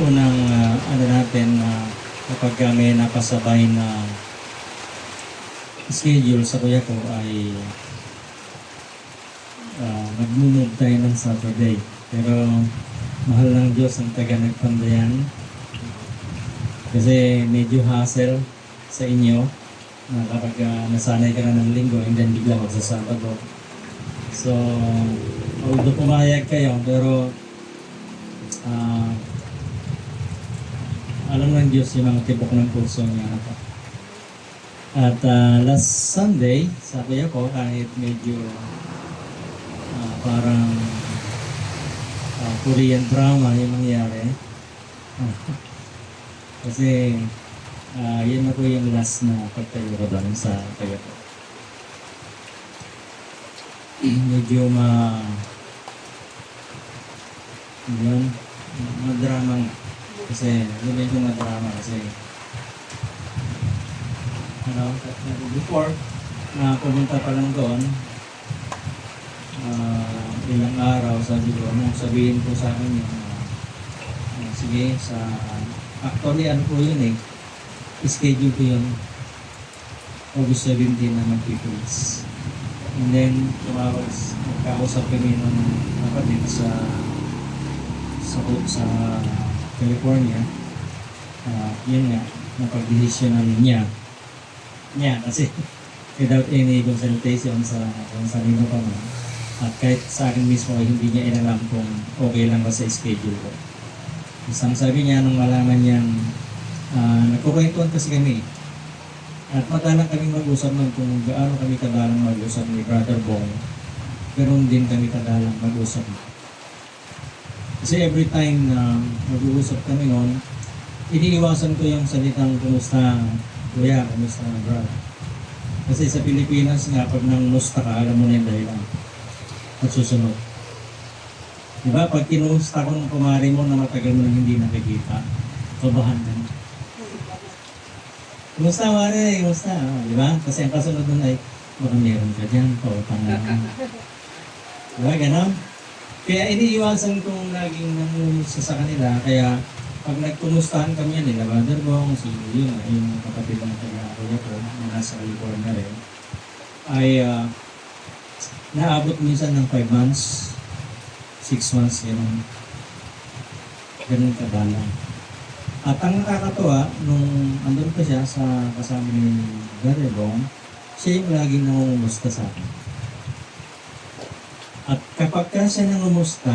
unang ano natin kapag may napasabay na schedule sa kuya ko ay nag-move tayo ng Saturday. Pero mahal ng Diyos ang taga nagpandayan. Kasi medyo hassle sa inyo na kapag nasanay ka na ng linggo and then bigla magsasabado. So, although pumayag kayo, pero alam ng Diyos yung mga tibok ng puso niya. At last Sunday, sa kuya ko, kahit medyo parang Korean drama yung nangyari. Kasi yun na po yung last na pagtayo ko doon sa taga ko. Medyo yun, madrama nga. Kasi medyo madrama kasi before na pumunta pa lang doon, ilang araw sabi ko, sabihin ko sa akin yung sige, actually ano po yun schedule ko yun August 17 na mag-peoples. And then nagkausap kami ng kapatid sa California. Yun nga, napag-decisionan niya kasi without any consultation sa sarili pa man. At kahit sa akin mismo ay hindi niya inalam kung okay lang ba sa schedule ko. Isang sabi niya nung malaman niyang nagkukwentuhan kasi kami. At madalang kami mag-usap nun kung gaano kami kadalang mag-usap ni Brother Bong. Ganoon din kami kadalang mag-usap. Kasi every time na mag-uusap kami noon, iniiwasan ko yung salitang kumusta kuya, kumusta brother. Kasi sa Pilipinas nga, pag nang musta ka, alam mo na yung dahilan. At susunod. Diba? Pag kinumusta ko ng kumari mo na matagal mo nang hindi nakikita, kabahan ka na. Kumusta mare? Kumusta? Diba? Kasi ang kasunod nun ay, baka meron ka dyan, pautang na. Diba? Ganon? Kaya iniiwasan kong laging nangumusta sa kanila. Kaya pag nagkumustahan kami yan, nila Brother Bong, si yun, yung kapatid ng taga-kuya ko, na nasa California rin, ay naabot minsan ng 5 months, 6 months, ganun kabalang. At ang nakakatawa, nung andun pa siya sa kasama ni Brother Bong, siya yung laging nangungumusta sa akin. At kapag ka siya nangumusta,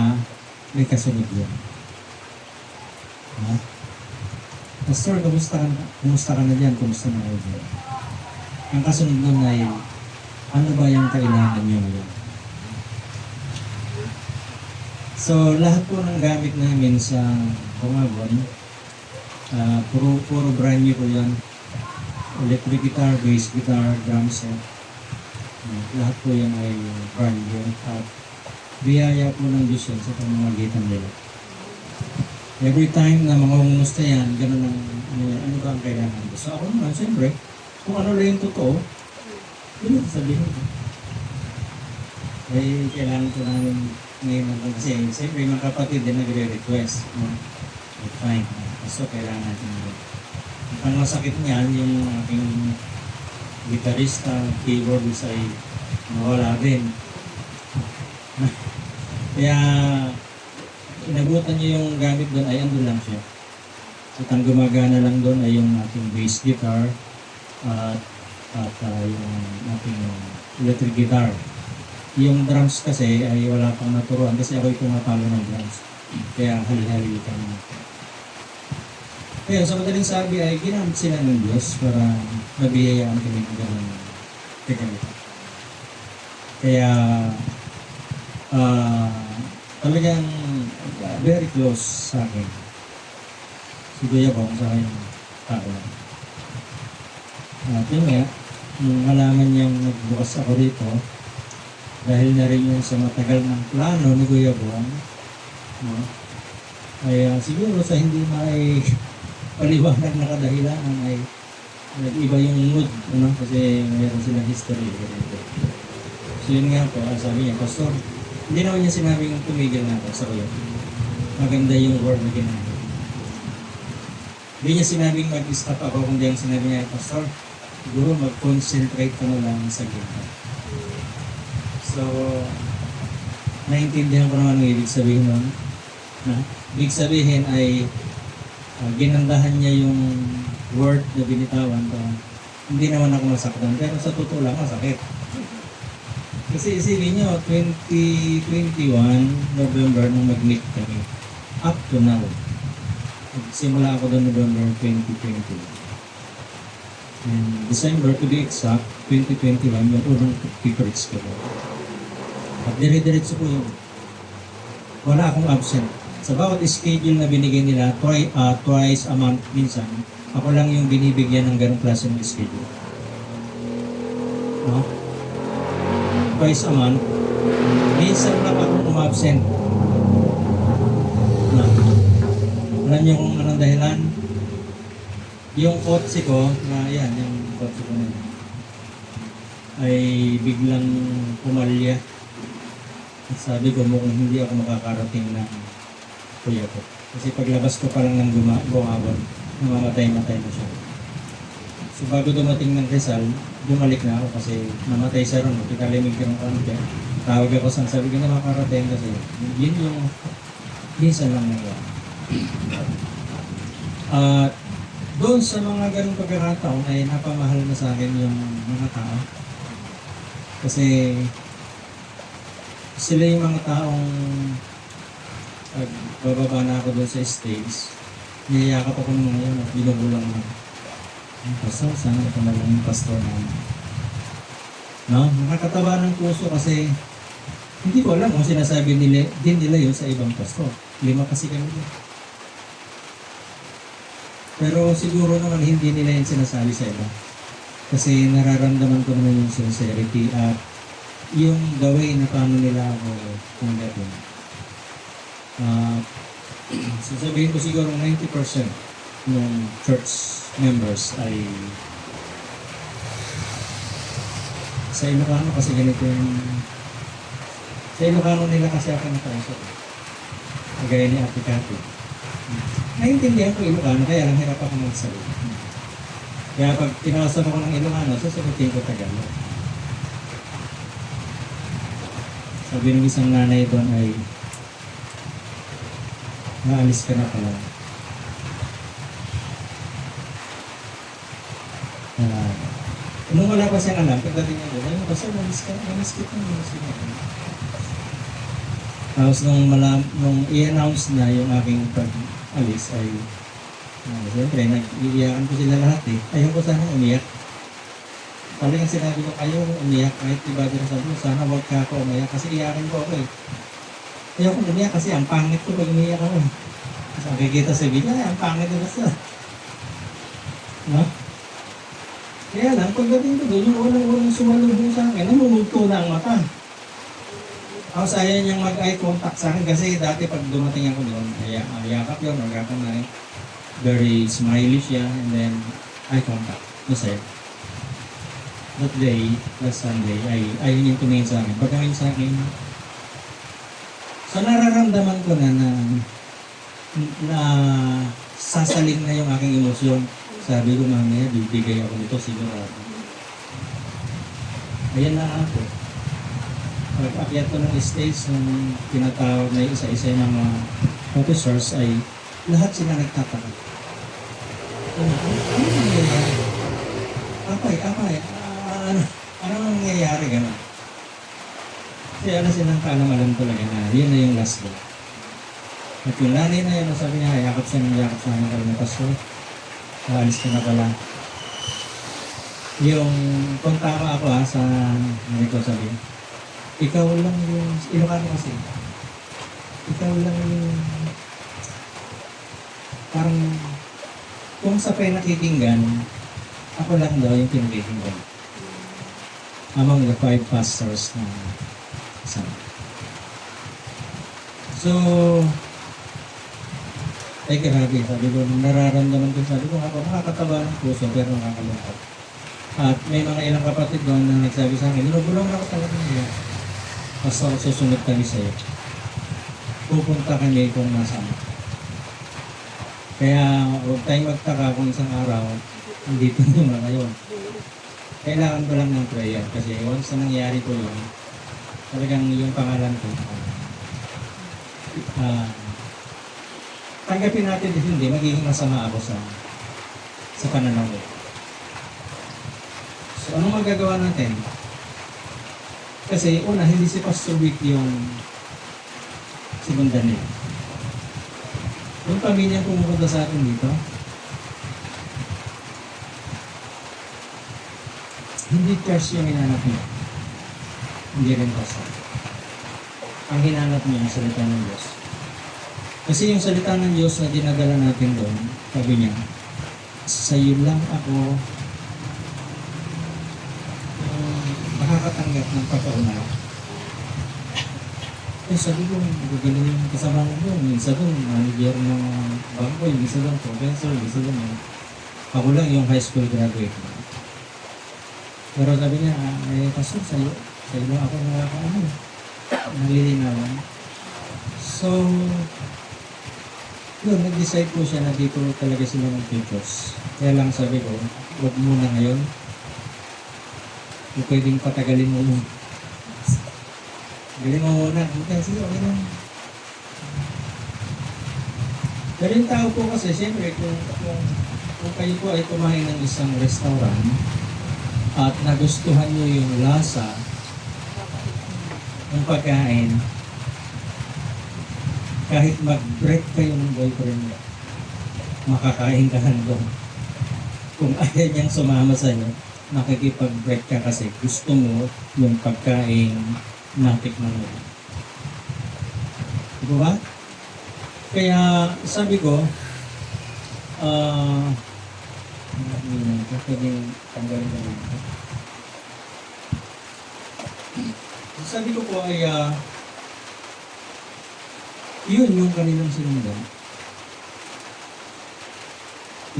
may kasunod yun. Pastor, kumusta ka na dyan? Kumusta na kayo dyan? Ang kasunod nun ay, ano ba yung kailangan nyo ngayon? So, lahat po ng gamit namin sa Bungagon, puro brand new po yan. Electric guitar, bass guitar, drum set. Lahat po yan ay brand new. At biyaya po ng Diyos yan sa pamamagitan nila. Every time na mga umusta yan, gano'n ang ano ba ang kailangan ko. So ako naman, siyempre, kung ano lang yung totoo, yun ang sabihin ko. Eh, kailangan ko namin ngayon lang kasi, siyempre, mga kapatid din nagre-request. Fine. So, kailangan natin yun. Ang masakit niyan, yung aking gitarista, keyboardist ay nawala din. Kaya, inabutan niyo yung gamit doon ay andun lang siya. At ang gumagana lang doon ay yung ating bass guitar at yung ating electric guitar. Yung drums kasi ay wala pang naturuan kasi ako'y pumapalo ng drums. Kaya hali-hali ka naman. Kaya sa madaling sabi ay ginamit sila ng Diyos para mabiyayaan kami ng kagamit. Kaya talagang very close sa akin. Si Kuya Bong sa akin tao. At yun nga, nung malaman niyang nagbukas ako rito, dahil na rin yung sa matagal ng plano ni Kuya Bong, ay siguro sa hindi may paliwanag na kadahilanan ay nag-iba yung mood, kasi mayroon silang history. So yun nga po, sabi niya, Pastor, hindi naman niya sinabing tumigil na ako sa kuya. Maganda yung word na ginamit. Hindi niya sinabing mag-stop ako, kundi ang sinabi niya, Pastor, siguro mag-concentrate ka na lang sa gitna. So, naintindihan ko naman ang ibig sabihin nun. Na, ibig sabihin ay ginandahan niya yung word na binitawan. Hindi naman ako masaktan, pero sa totoo lang masakit. Kasi isipin nyo, 2021 November nung mag-meet kami. Up to now. Simula ako doon November 2020. And December, to be exact, 2021, yung unang piperits ko. At dire-diretso ko yun. Wala akong absent. Sa bawat schedule na binigay nila, twice a month minsan, ako lang yung binibigyan ng ganong klase ng schedule. No? Twice a month, minsan lang akong umabsent. No? Alam niyo kung anong dahilan? Yung kotse ko, na yan, yung kotse ko na yan, ay biglang pumalya. At sabi ko mukhang hindi ako makakarating ng kuya ko. Kasi paglabas ko pa lang ng gumawon, namamatay-matay na siya. So bago dumating ng Rizal, bumalik na ako kasi namatay siya ron. Pinalimig ko ng konti. Tawag ako sa sabi ko na makarating kasi yun yung minsan lang nangyari. At doon sa mga ganung pagkakataon ay napamahal na sa akin yung mga tao. Kasi sila yung mga taong pag bababa na ako doon sa stage, niyayakap ako ng mga yun at binubulang na. Pastor, sana ito na lang yung pastor namin. No? Nakakataba ng puso kasi hindi ko alam kung sinasabi nila yun sa ibang pastor. 5 kasi kami doon. Pero siguro naman hindi nila yung sinasabi sa iba. Kasi nararamdaman ko naman yung sincerity at yung gawin na paano nila ako tanggapin. Sasabihin ko siguro 90% ng church members ay sa Ilocano kasi ganito yung sa Ilocano nila kasi ako nakausap. Kagaya ni Ate Cathy. Naintindihan ko Ilocano, kaya lang hirap ako magsalita. Kaya pag tinawasan ako ng Ilocano, sasagutin ko Tagalog. Sabi ng isang nanay doon ay, naalis ka na pala. Nung wala pa siyang alam, pagdating niya doon, ayun, basta naalis ka na. Tapos nung i-announce na yung aking pag-alis ay siyempre, nag-iiyakan ko sila lahat eh. Ayaw ko sana umiyak. Talagang sinabi ko, ayaw umiyak kahit iba din sabi ko, sana huwag ka ako umiyak kasi iyakin ko ako eh. Ayaw ko umiyak kasi ang pangit ko pag umiyak ako eh. Kasi nakikita sa video, ay ang pangit ko basta. No? Kaya lang, pagdating ko doon, yung unang sumalubong sa akin, namumugto na ang mata. Tapos ayaw niyang mag-eye contact sa akin kasi dati pag dumating ako doon, yakap yun, magkakap na rin. Very smiley siya and then eye contact. Kasi that day, last Sunday, ayaw niyang tumingin sa akin. Pagkaming sa akin, so nararamdaman ko na sasaling na yung aking emosyon. Sabi ko, mamaya, bibigay ako nito sigurado. Ayan na ako. Pag-akyat ko ng stage ng tinatawag na isa-isa ng mga officers ay lahat sila nagtataka. Ano nangyayari? Apay, ano nangyayari gano'n? Kasi ano silang kalam-alam talaga na yun na yung last day. At yung nanay na yun, sabi niya, yakap siya sa amin kami na pastor. Alis ka na pala. Yung kung tama ako sa ano ko sabihin, ikaw lang yung Ilocano kasi. Ikaw lang yung parang kung sa pinakikinggan, ako lang daw yung pinakikinggan. Among the 5 pastors na kasama. So, ay grabe, sabi ko, nararamdaman ko, sabi ko, ako nakakataba ng puso, pero nakakalungkot. At may mga ilang kapatid doon na nagsabi sa akin, binubulong ako talaga niya. Basta ako susunod kami sa'yo. Pupunta kami kung nasaan. Kaya huwag tayong magtaka kung isang araw, hindi pa naman ngayon. Kailangan ko lang ng prayer kasi once na nangyari ko yun, talagang yung pangalan ko, ah, tanggapin natin din hindi, magiging masama ako sa pananaw ko. So, anong magagawa natin? Kasi una, hindi si Pastor Vic yung sinundan niya. Yung pamilya pumupunta sa atin dito, hindi church yung hinanap niya. Hindi rin pastor. Ang hinanap niya yung salita ng Diyos. Kasi yung salita ng Diyos na dinadala natin doon, sabi niya, sa iyo lang ako makakatanggap ng pagkaunawa. Eh sabi ko, gagaling yung kasama ko doon. Yung isa doon, manager ng bangko, yung isa doon, professor, yung isa doon. Ako lang yung high school graduate. Pero sabi niya, pastor, sa iyo lang ako nalilinawan. So, yun, nag-decide po siya na dito talaga sila mag-teachers. Kaya lang sabi ko, huwag muna ngayon. Kung pwedeng patagalin mo muna. Galing mo muna. Okay, sige, okay lang. Pero yung tao po kasi, siyempre, kung kayo po ay kumain ng isang restaurant at nagustuhan nyo yung lasa ng pagkain, kahit mag-break kayo ng boyfriend mo, makakain ka doon. Kung ayaw niyang sumama sa inyo, makikipag-break ka kasi gusto mo yung pagkain natikman mo. Diba ba? Kaya sabi ko, pwedeng tanggalin na dito. Sabi ko po ay, yun yung kanilang sinundan.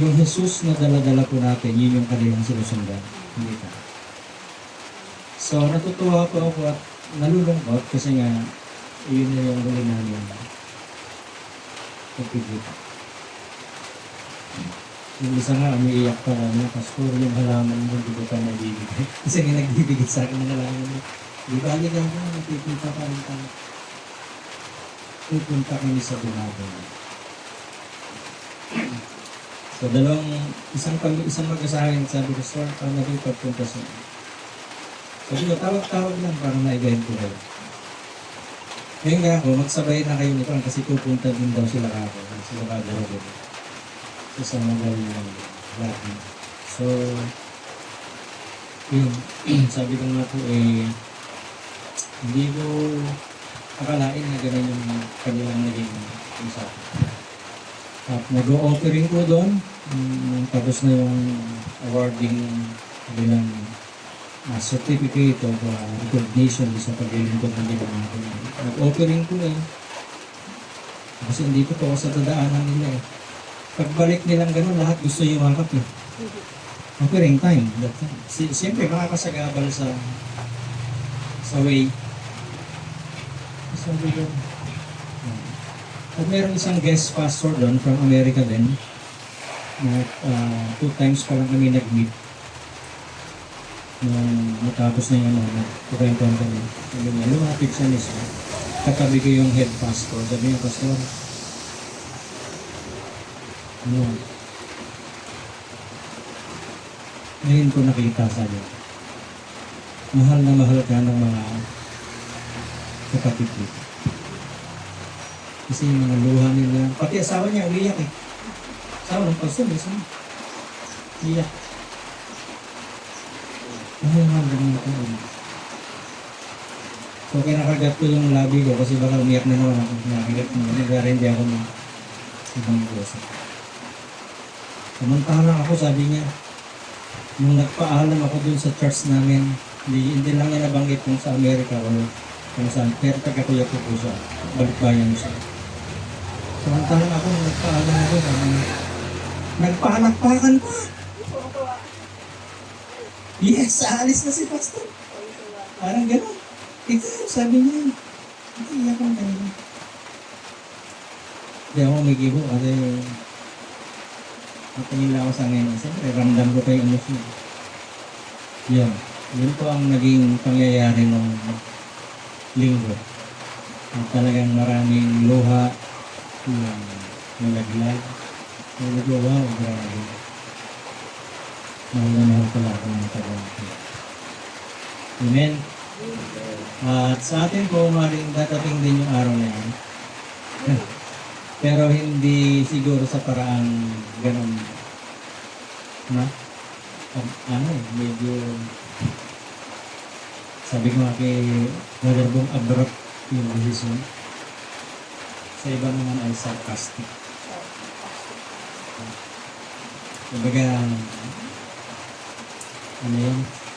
Yung Jesus na dala-dala po natin, yun yung kanilang sinusundan. Hindi ka. So, natutuwa po ako at nalulungkot kasi nga, yun na yung huli namin pagpipita. Yung isa nga, umiiyak pa kami, Pastor, yung halaman mo, hindi ko pa nabibigay. Kasi nga nagbibigay sa akin ng halaman mo. Di ba, aligan ko, nagpipita pa rin tayo. Pupunta kami sa Binabaw. So, isang mag-asahin, sabi ko, Sir, paano kayo pagpunta sa inyo? Sabi ko, tawag-tawag lang para ma-event ko kayo. Ngayon nga ako, magsabay na kayo nito kasi pupunta din daw sila ako. Sila kagawa dito. So, sa mga Latin. So, yun. Sabi ko nga po, hindi ko akalain na gano'n yung kanilang naging usapan. At nag-o-offering ko doon, tapos na yung awarding bilang certificate of recognition sa paglilingkod ng ginawa ko. Nag-offering ko kasi hindi ko po sa dadaanan nila Pagbalik nilang gano'n, lahat gusto yumakap Offering time. That time. Siyempre, makakasagabal sa way. Sabi ko, at meron isang guest pastor doon from America din na 2 times pa lang kami nag-meet nung matapos na yung nagkukwentuhan kami. Sabi niya, lumapit siya mismo. Katabi ko yung head pastor. Sabi niya, Pastor, ngayon ko nakita sa iyo. Mahal na mahal ka ng mga kapatid dito. Kasi yung mga luha nila, pati asawa niya, umiyak Asawa ng pastor, iyak. Mahal na ganun ko. So, kinakagat ko yung labi ko kasi baka umiyak na naman ako. Kinakagat ko, nag-arrange ako ng ibang puso. Samantalang ako, sabi niya, nung nagpaalam ako dun sa church namin, hindi lang niya nabanggit kung sa Amerika o kung saan, pero taga-kuya ko po siya, balikbayan siya. Samantalang ako, nung nagpaalam ako, nagpalakpakan pa. Yes, aalis na si Pastor. Parang gano'n. Ikaw, sabi niya, iyak ang kanina. Hindi ako may gibo kasi Natingin lang ako sa ngayon. Siyempre, ramdam ko pa yung emosyon. Yun. Yun po ang naging pangyayari ng linggo. At talagang maraming luha, yung nalaglag. Sabi ko, wow, grabe. Mahal pala ako ng tagal. Amen. At sa atin po, maring dadating din yung araw na yan. Pero hindi siguro sa paraan ganun. Na? Medyo sabi ko nga kay Brother Bong, abrupt yung decision. Sa iba naman ay sarcastic. Kumbaga,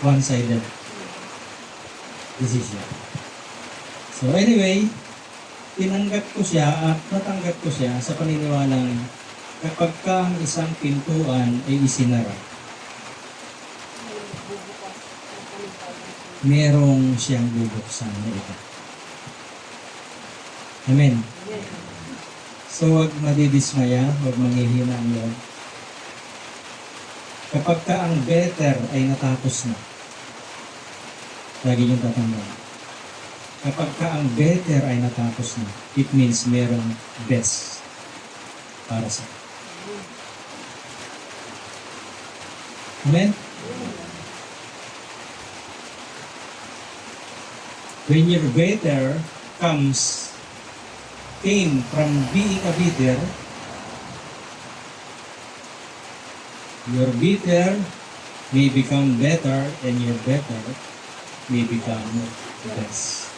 one-sided decision. So anyway, tinanggap ko siya at natanggap ko siya sa paniniwalang kapag ka ang isang pintuan ay isinara, merong siyang bubuksan na ito. Amen. So huwag madidismaya, huwag manghihina ang loob. Kapag ka ang better ay natapos na, lagi niyong tatandaan. Kapag ka ang better ay natapos na, it means merong best para sa iyo. Amen? When your better came from being a bitter, your bitter may become better and your better may become best.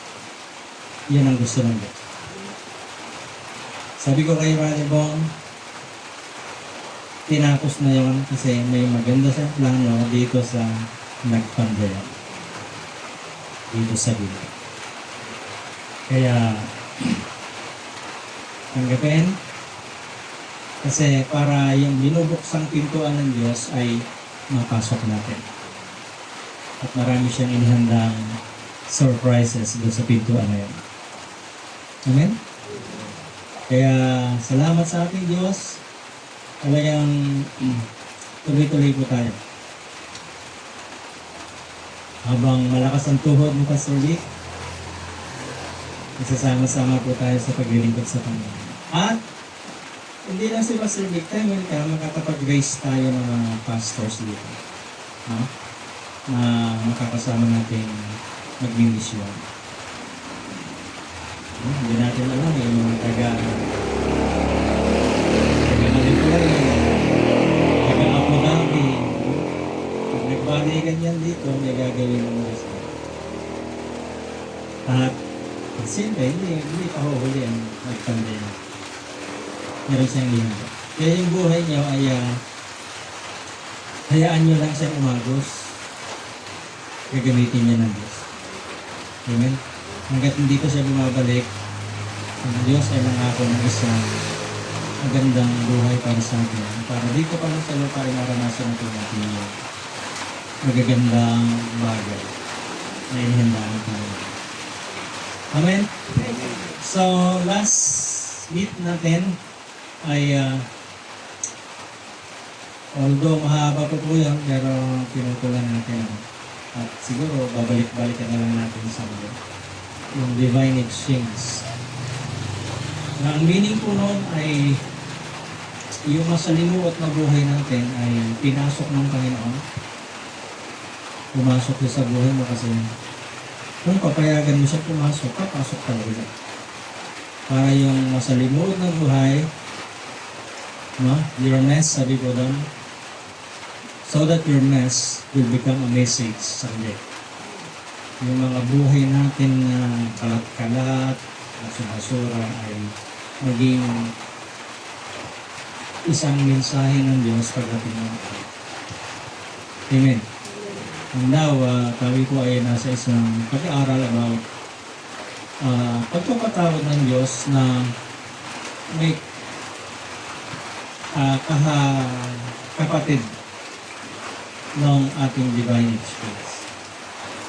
Yan ang gusto ng Diyos. Sabi ko kay Brother Bong, tinapos na yun kasi may maganda siyang plano dito sa nagpandaya. Dito sa Biblia. Kaya, tanggapin. Kasi para yung binubuksang pintuan ng Diyos ay mapasok natin. At marami siyang inihandang surprises doon sa pintuan na yun. Amen? Kaya salamat sa ating Diyos. Talagang tuloy-tuloy po tayo. Habang malakas ang tuhod ni Pastor Vic, isasama-sama po tayo sa paglilingkod sa Panginoon. At hindi lang si Pastor Vic, tayo makakapag-raise tayo ng mga pastors dito. No? Na makakasama natin magmimisyon. Hindi natin alam yung mga taga-Manipur, taga-Abu Dhabi. Pag nagbalikan yan dito, may gagawin ng mga sa. At siyempre, hindi pa huhuli ang nagpandaya. Meron siyang ginagawa. Kaya yung buhay niyo ay hayaan niyo lang siyang umagos. Gagamitin niya ng Diyos. Amen? Hanggat hindi pa siya bumabalik, ang Diyos ay nangako ng isang magandang buhay para sa atin. Para dito pa lang sa lupa ay maranasan natin yung magagandang bagay na inihandaan tayo. Amen? So, last meet natin ay although mahaba pa po yan, pero pinutulan natin. At siguro, babalik-balikan na lang natin sa mga yung divine exchange. Na ang meaning po noon ay yung masalimuot na buhay natin ay pinasok ng Panginoon. Pumasok siya sa buhay mo kasi kung papayagan mo siya pumasok, papasok talaga siya. Para yung masalimuot na buhay, no? Your mess, sabi ko doon, so that your mess will become a message someday. Yung mga buhay natin na kalat-kalat, basura ay maging isang mensahe ng Diyos pagdating natin. Amen. And now, tawi ko ay nasa isang pag-aaral about pagpapatawad ng Diyos na may kapatid ng ating divine experience.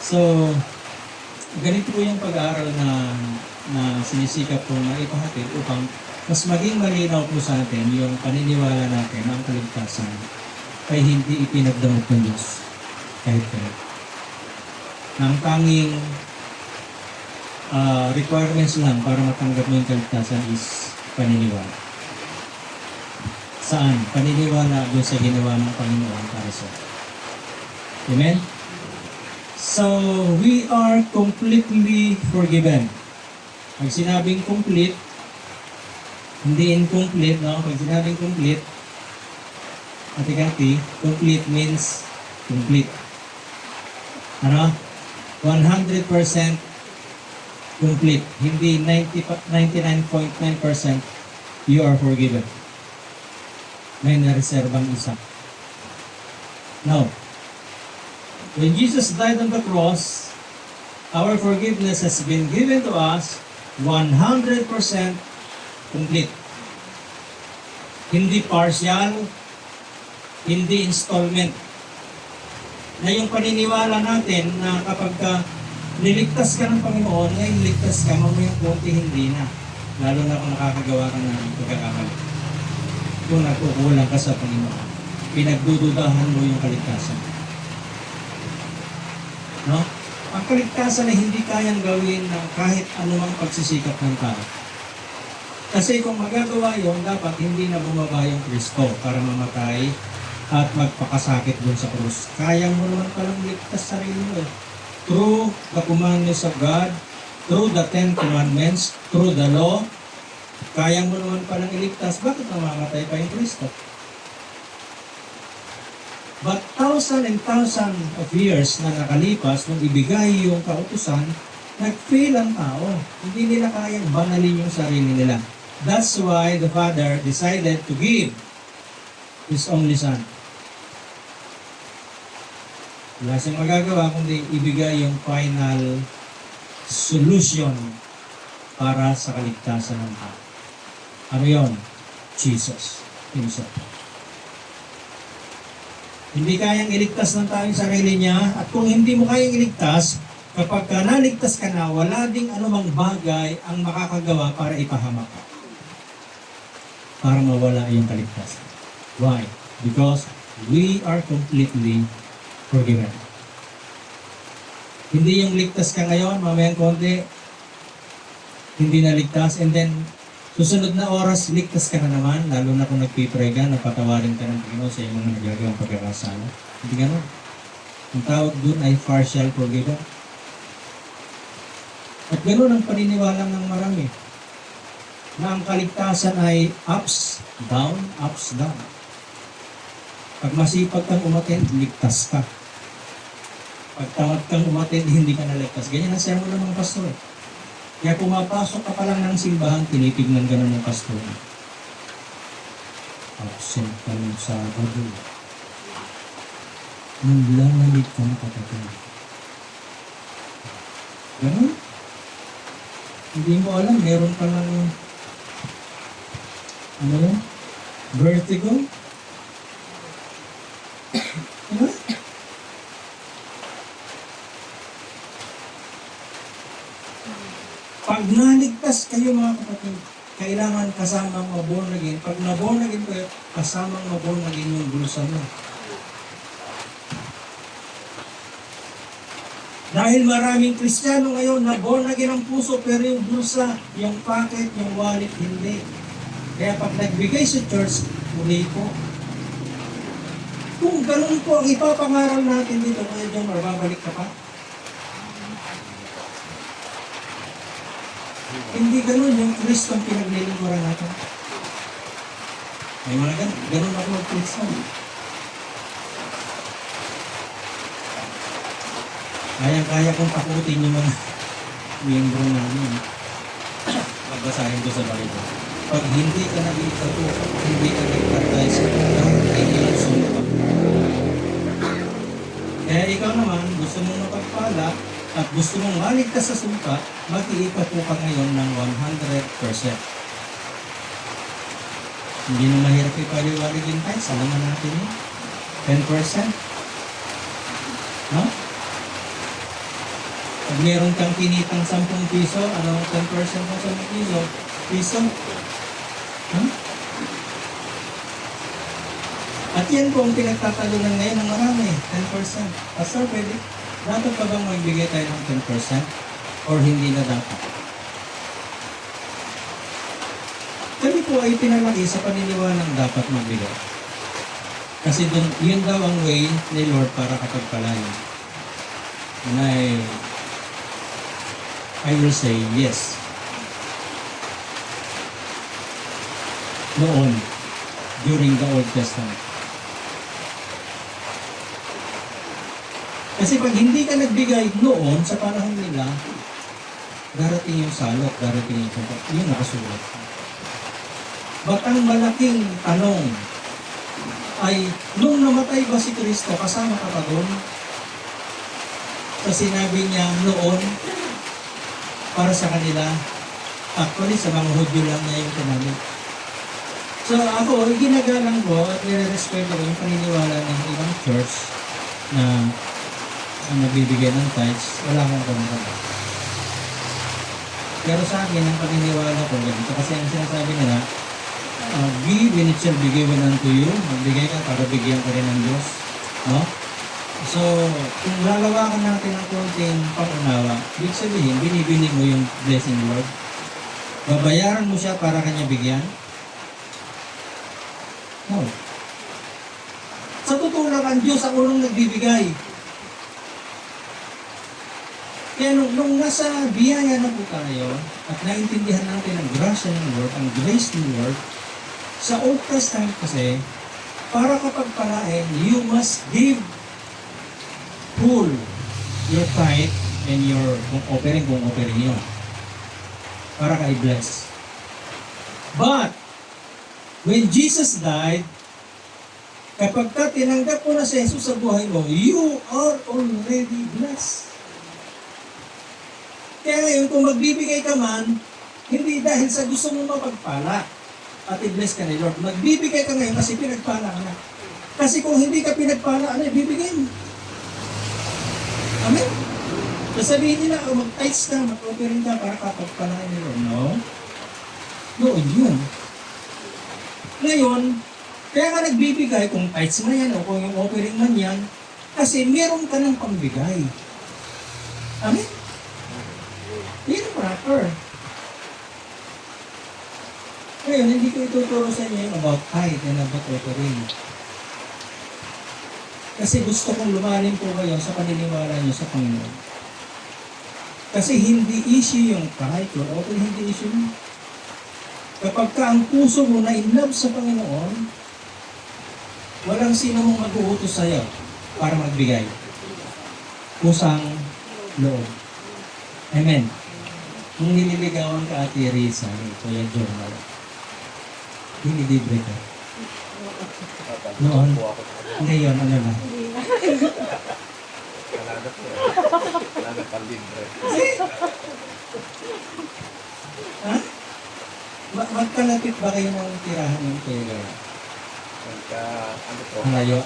So, ganito po yung pag-aaral na sinisikap kong maipahatid upang mas maging malinaw po sa atin yung paniniwala natin na ang kaligtasan ay hindi ipinagdamot ng Diyos kahit kahit. Ang tanging requirements lang para matanggap mo yung kaligtasan is paniniwala. Saan? Paniniwala doon sa ginawa ng Panginoon para sa atin. Amen? So, we are completely forgiven. Pag sinabing complete, hindi incomplete, no? Pag sinabing complete, hati-hati, complete means complete. Ano? 100% complete. Hindi 99.9% you are forgiven. May nareserbang isa. No. When Jesus died on the cross, our forgiveness has been given to us 100% complete. Hindi partial, hindi installment. Na yung paniniwala natin na kapag niligtas ka ng Panginoon, ngayon ligtas ka, mamayang konti hindi na. Lalo na kung nakakagawa ka ng pagkakamali. Kung nagkukulang ka sa Panginoon, pinagdududahan mo yung kaligtasan. No? Ang kaligtasan ay hindi kayang gawin ng kahit anumang pagsisikap ng tao. Kasi kung magagawa yun, dapat hindi na bumaba yung Kristo para mamatay at magpakasakit dun sa krus. Kaya mo naman palang ligtas sarili mo eh. Through the commandments of God, through the 10 commandments, through the law, kaya mo naman palang iligtas. Bakit namamatay pa yung Kristo? But thousand and thousand of years na nakalipas nung ibigay yung kautusan, nag-fail ang tao. Hindi nila kayang banalin yung sarili nila. That's why the Father decided to give His only Son. Wala siyang magagawa kundi ibigay yung final solution para sa kaligtasan ng tao. Ano yun? Jesus Himself. Hindi kayang iligtas ng tao yung sarili niya, at kung hindi mo kayang iligtas, kapag naligtas ka na, wala ding anumang bagay ang makakagawa para ipahamak ka. Para mawala yung kaligtasan. Why? Because we are completely forgiven. Hindi yung ligtas ka ngayon, mamayang konti, hindi na ligtas, and then susunod na oras, ligtas ka na naman, lalo na kung nagpipray ka, napatawarin ka ng Panginoon sa iyong mga nagagawang pagkakasala. Hindi gano'n. Ang tawag dun ay partial forgiven. At gano'n ang paniniwala ng marami, na ang kaligtasan ay ups, down, ups, down. Pag masipag kang umattend, ligtas ka. Pag tamad kang umattend, hindi ka naligtas. Ganyan ang sermon ng mga pastor. Kaya pumapasok ka pa lang ng simbahan, tinitignan ka na ng pastor. Absent ka ng Sabado. Nanlalamig ka na kapatid. Ganun? Hindi mo alam, meron ka lang ano yun? Vertigo? Ano? Pag naligtas kayo mga kapatid, kailangan kasamang maborn again. Pag naborn again kayo, kasamang maborn again yung bulsa mo. Dahil maraming Kristiyano ngayon na born again ang puso, pero yung bulsa, yung pocket, yung wallet, hindi. Kaya pag nagbigay sa church, muli po. Kung ganun po ang ipapangaral natin dito, kaya John, babalik ka pa? Hindi ganun yung Kristo ang pinaglilingkuran natin. May mga ganun ako mag-Kristo. Kaya kong takutin yung mga miyembro namin. Magbasahin ko sa Bible. Pag hindi ka nag-itato, hindi ka nag-baptize, ay hindi sumpa. Kaya ikaw naman, gusto mong mapagpala, at gusto mong maligtas sa sumpa, mag-iipato ka ngayon ng 100%. Hindi na mahirap ipaliwaligin tayo, salaman natin yun. 10%. No? Pag meron kang kinitang 10 piso, ano 10% ng 10 piso? At yan po ang pinagtatalunan ngayon ng marami, 10%. Pastor, dapat pa bang magbigay tayo ng 10%? Or hindi na dapat? Kami po ay pinalaki sa paniniwalang dapat magbigay. Kasi yun daw ang way ni Lord para kapagpalain. And I will say yes. Noon, during the Old Testament. Kasi pag hindi ka nagbigay noon sa panahon nila, darating yung salot, darating yung sapat. Yung nakasulat. But ang malaking tanong ay, nung namatay ba si Kristo, kasama ka pa doon? Sa sinabi niya noon, para sa kanila, actually sa mga Hudyo lang niya yung tinamit. So ako, ginagalang ko at nire-respeto ko yung paniniwala ng ibang church na nagbibigay ng tithes, wala akong kumakawa. Pero sa akin, ang paniniwala ko ganito, kasi ang sinasabi nila, give and it shall be given unto you. Magbigay ka para bigyan ka rin ng Diyos. No? So, kung lalawakan natin ang konting pangunawa, ibig sabihin, binibini mo yung blessing Lord. Babayaran mo siya para kanya bigyan? No. Sa totoo lang, ang Diyos ang unang nagbibigay. Kaya nung nasa biyaya na po tayo at naintindihan natin ang grasya ng Lord, ang grace ng Lord, sa Old Testament kasi, para kapag palain, you must give full your tithe and your kung offering yun. Para ka i-bless. But, when Jesus died, kapag ka tinanggap mo na si Jesus sa buhay mo, you are already blessed. Kaya ngayon, kung magbibigay ka man, hindi dahil sa gusto mo mapagpala at i-bless ka ni Lord. Magbibigay ka ngayon kasi pinagpala ka na. Kasi kung hindi ka pinagpala, ano ibibigay mo? Amen? Sasabihin nila, mag-tithes ka, mag-offering ka para kapagpalain ni Lord. No? Noon yun. Ngayon, kaya ka nagbibigay kung tithes man yan o kung yung offering man yan, kasi meron ka ng pambigay. Amen? Yun proper. Ngayon, hindi ko ituturo sa inyo yung about tithe and about offering. Kasi gusto kong lumalim po kayo sa paniniwala niyo sa Panginoon. Kasi hindi issue yung tithe or offering, hindi issue mo. Kapag ka ang puso mo na in love sa Panginoon, walang sino mong mag-uutos sa'yo para magbigay. Kusang loob. Amen. Kung nililigawan ka Ate Risa, Kuya Journal, hinilibre ka. Noon, ngayon, ano na? Wala na palibre. Ha? Magkalapit ba kayo ng tirahan ng Kuya? Ano po? Malayo?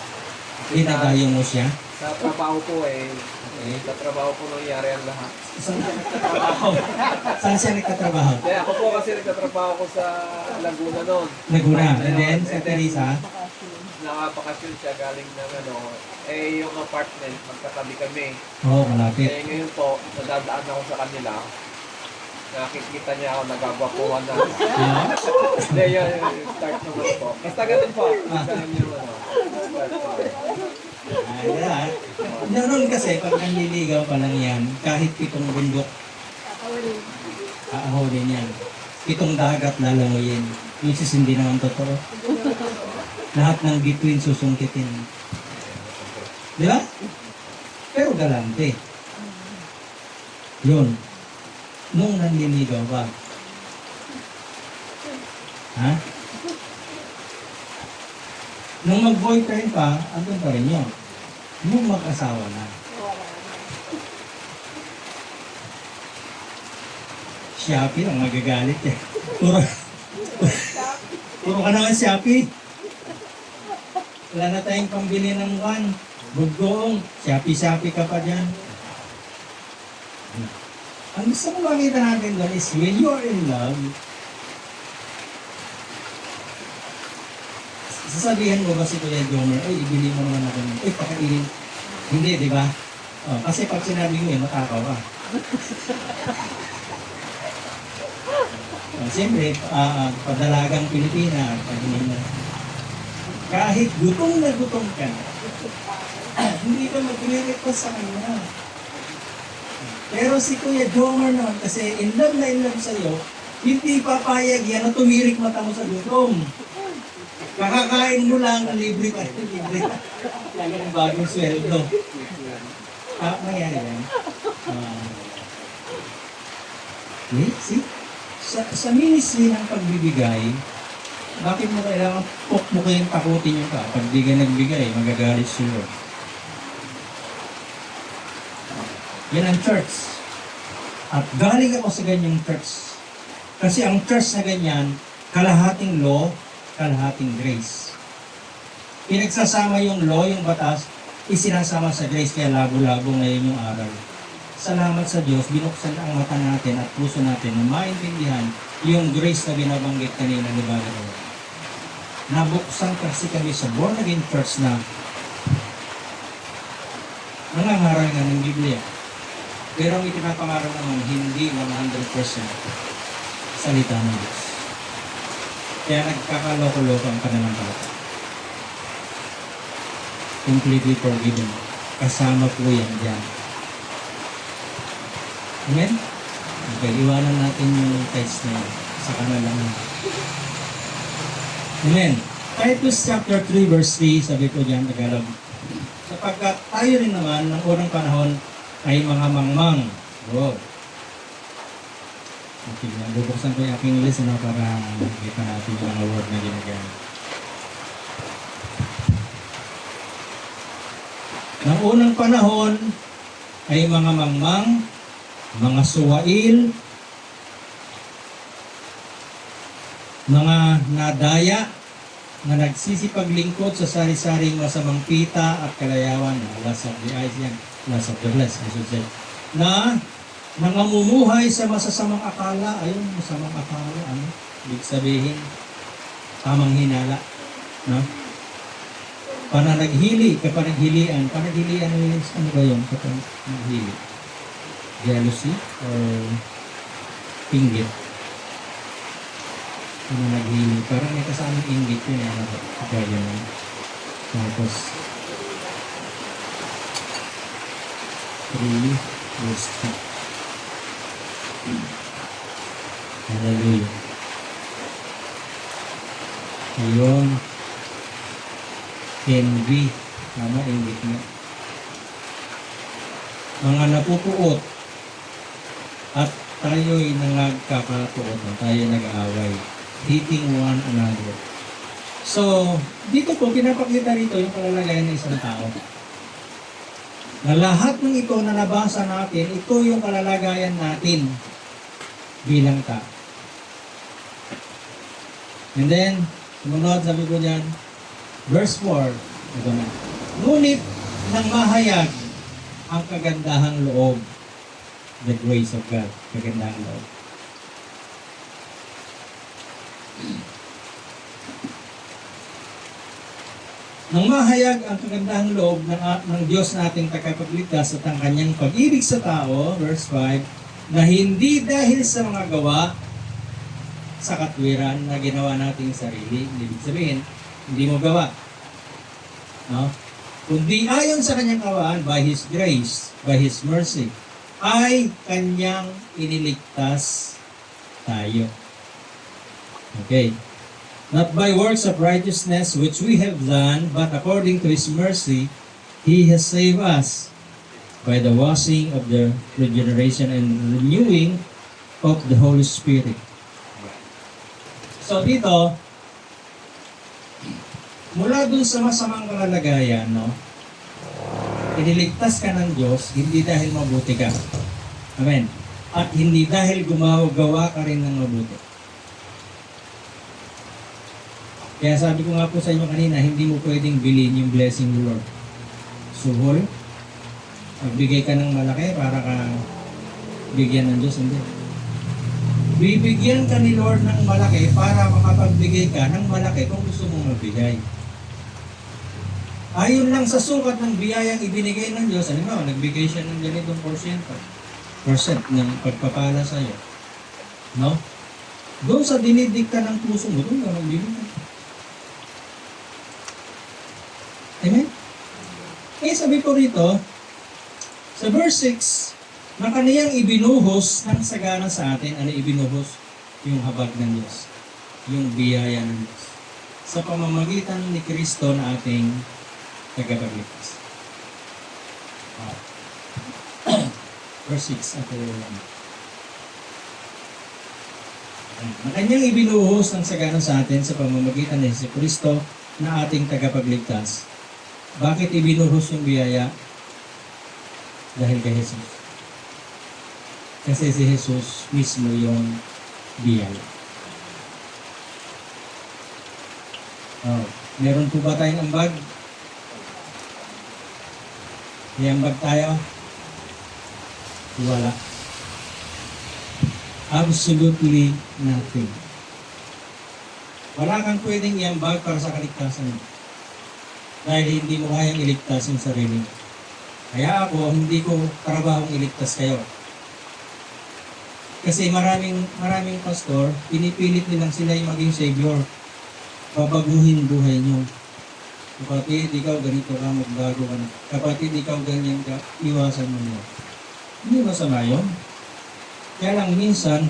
Dinadayo mo siya? Sa trabaho ko sa trabaho ko nangyari ang lahat. Saan siya nagtatrabaho? Saan siya nagtatrabaho? Kaya ako po kasi nagtatrabaho ko sa Laguna noon. Laguna. And then, sa Teresa? Nakapakasyon siya galing ng yung apartment, magkatabi kami. Oo, malapit. Ngayon po, nadadaan ako sa kanila. Nakikita niya ako, nagagwapuhan na. Hindi, yung start naman po. Basta ganun po. Ganun yung start po. Ay, noon kasi, pag nanliligaw pa lang yan, kahit 7 bundok, aahulin yan. 7 dagat lalangoyin. Which is hindi naman totoo. Lahat ng between susungkitin. Di ba? Pero galante. Yun. Nung nanliligaw ba? Ha? Nung mag-boyfriend pa, andun pa rin yun. Nung mag-asawa na. Shopee ang magagalit eh. Puro ka naman Shopee. Wala na tayong pambili ng Buggoong. Shopee ka pa dyan. Ang gusto ko makita natin doon is when you are in love, sasabihin mo ba si Kuya Jomer, ay, ibili mo naman ako nito. Ay, pakainin. Hindi, di ba? Kasi pag sinabi mo yun, matakaw ka. Siyempre, padalagang Pilipina, kahit gutom na gutom ka, hindi ka magre-request sa kanya. Pero si Kuya Jomer naman, kasi in love na in love sa'yo, hindi papayag yan na tumirik mata mo sa gutom. Kakakain mo lang, libre ka. Libre ka. Lalo ng bagong sweldo. Nangyari yan. See? Sa ministry ng pagbibigay, bakit mo kailangan mo kayong takutin yung ka? Pag di ka nagbigay, magagalit sila. Yan ang church. At galing ako sa ganyang church. Kasi ang church na ganyan, kalahating law, kalahating grace. Pinagsasama yung law, yung batas, isinasama sa grace, kaya labo-labo ngayon yung aral. Salamat sa Diyos, binuksan ang mata natin at puso natin na maintindihan yung grace na binabanggit kanina ni Brother. Nabuksan kasi kami sa born again church na nangangaral nga ng Biblia. Pero ang ipinapangaral naman, hindi 100% salita ng Diyos. Kaya nagkakaloko-loko ang pananampalataya. Completely forgiven. Kasama po yan dyan. Amen? Okay, iwanan natin yung text na yun sa kanalang. Amen. Titus chapter 3 verse 3, sabi ko dyan, Tagalog. Sapagkat tayo rin naman ng unang panahon ay mga mangmang. Wow. Okay, bubuksan ko yung aking list para makita natin yung mga word na ginagamit. Ng unang panahon ay mga mangmang, mga suwail, mga nadaya na nagsisipaglingkod sa sari-saring masamang pita at kalayawan, lust of the eyes yan, lust of the flesh, I should say, na nangamumuhay sa masasamang akala. Ayun, masamang akala, ano? Ibig sabihin, tamang hinala, no? Pananaghili, kapanaghilian ano ba yun? Kapanaghili? Jealousy or pinggit? Pananaghili, parang may kasamang inggit yun, ano? Kaya yun. Tapos, 3 verse 2. Hallelujah. Ayun. Envy. Tama, inggit nga. Mga napupuot at tayo'y nangagkakatuot na tayo nag-aaway. Hating one another. So, dito po, pinapakita rito yung kalalagayan ng isang tao. Na lahat ng ito na nabasa natin, ito yung kalalagayan natin bilang tao. And then, sumunod, sabi ko dyan, verse 4, ito na. Ngunit nang mahayag ang kagandahang loob, the grace of God, kagandahang loob. Nang mahayag ang kagandahang loob ng Diyos na ating tagapagligtas at ang kanyang pag-ibig sa tao, verse 5, na hindi dahil sa mga gawa sa katwiran na ginawa nating sarili, ibig sabihin, hindi mo gawa. No? Kundi ayon sa kanyang kawaan, by His grace, by His mercy, ay kanyang iniligtas tayo. Okay. Not by works of righteousness which we have done, but according to His mercy, He has saved us by the washing of the regeneration and renewing of the Holy Spirit. So dito, mula dun sa masamang kalalagayan, no? Iniligtas ka ng Diyos, hindi dahil mabuti ka. Amen. At hindi dahil gumagawa ka rin ng mabuti. Kaya sabi ko nga po sa inyo kanina, hindi mo pwedeng bilhin yung blessing ng Lord. Suhol, magbigay ka ng malaki para ka bigyan ng Diyos, hindi. Bibigyan ka ni Lord ng malaki para makapagbigay ka ng malaki kung gusto mong magbigay. Ayon lang sa sukat ng biyayang ibinigay ng Diyos, halimbawa, nagbigay siya ng ganitong percent ng pagpapala sa iyo. No? Doon sa dinidikta ng puso mo, doon ka magbibigay. Amen? Kaya sabi ko rito, sa verse 6, na kaniyang ibinuhos ng sagana sa atin, ano ibinuhos? Yung habag ng Diyos. Yung biyaya ng Diyos. Sa pamamagitan ni Kristo na ating tagapagligtas. Verse 6, ako yun. Na kanyang ibinuhos ng sagana sa atin sa pamamagitan ni Kristo na ating tagapagligtas. Bakit ibinuhos yung biyaya? Dahil kay Jesus. Kasi si Jesus mismo yung biyaya. Meron po ba tayong ambag? May ambag tayo? Wala. Absolutely nothing. Wala kang pwedeng iambag para sa kaligtasan mo. Dahil hindi mo kayang iligtas yung sarili mo. Kaya ako, hindi ko trabahong iligtas kayo. Kasi maraming pastor, pinipilit nilang sila yung maging savior. Babaguhin buhay nyo. Kapatid, ikaw ganito ka, magbago ka na. Kapatid, ikaw ganyan ka, iwasan mo nyo. Hindi masama yun. Kaya lang minsan,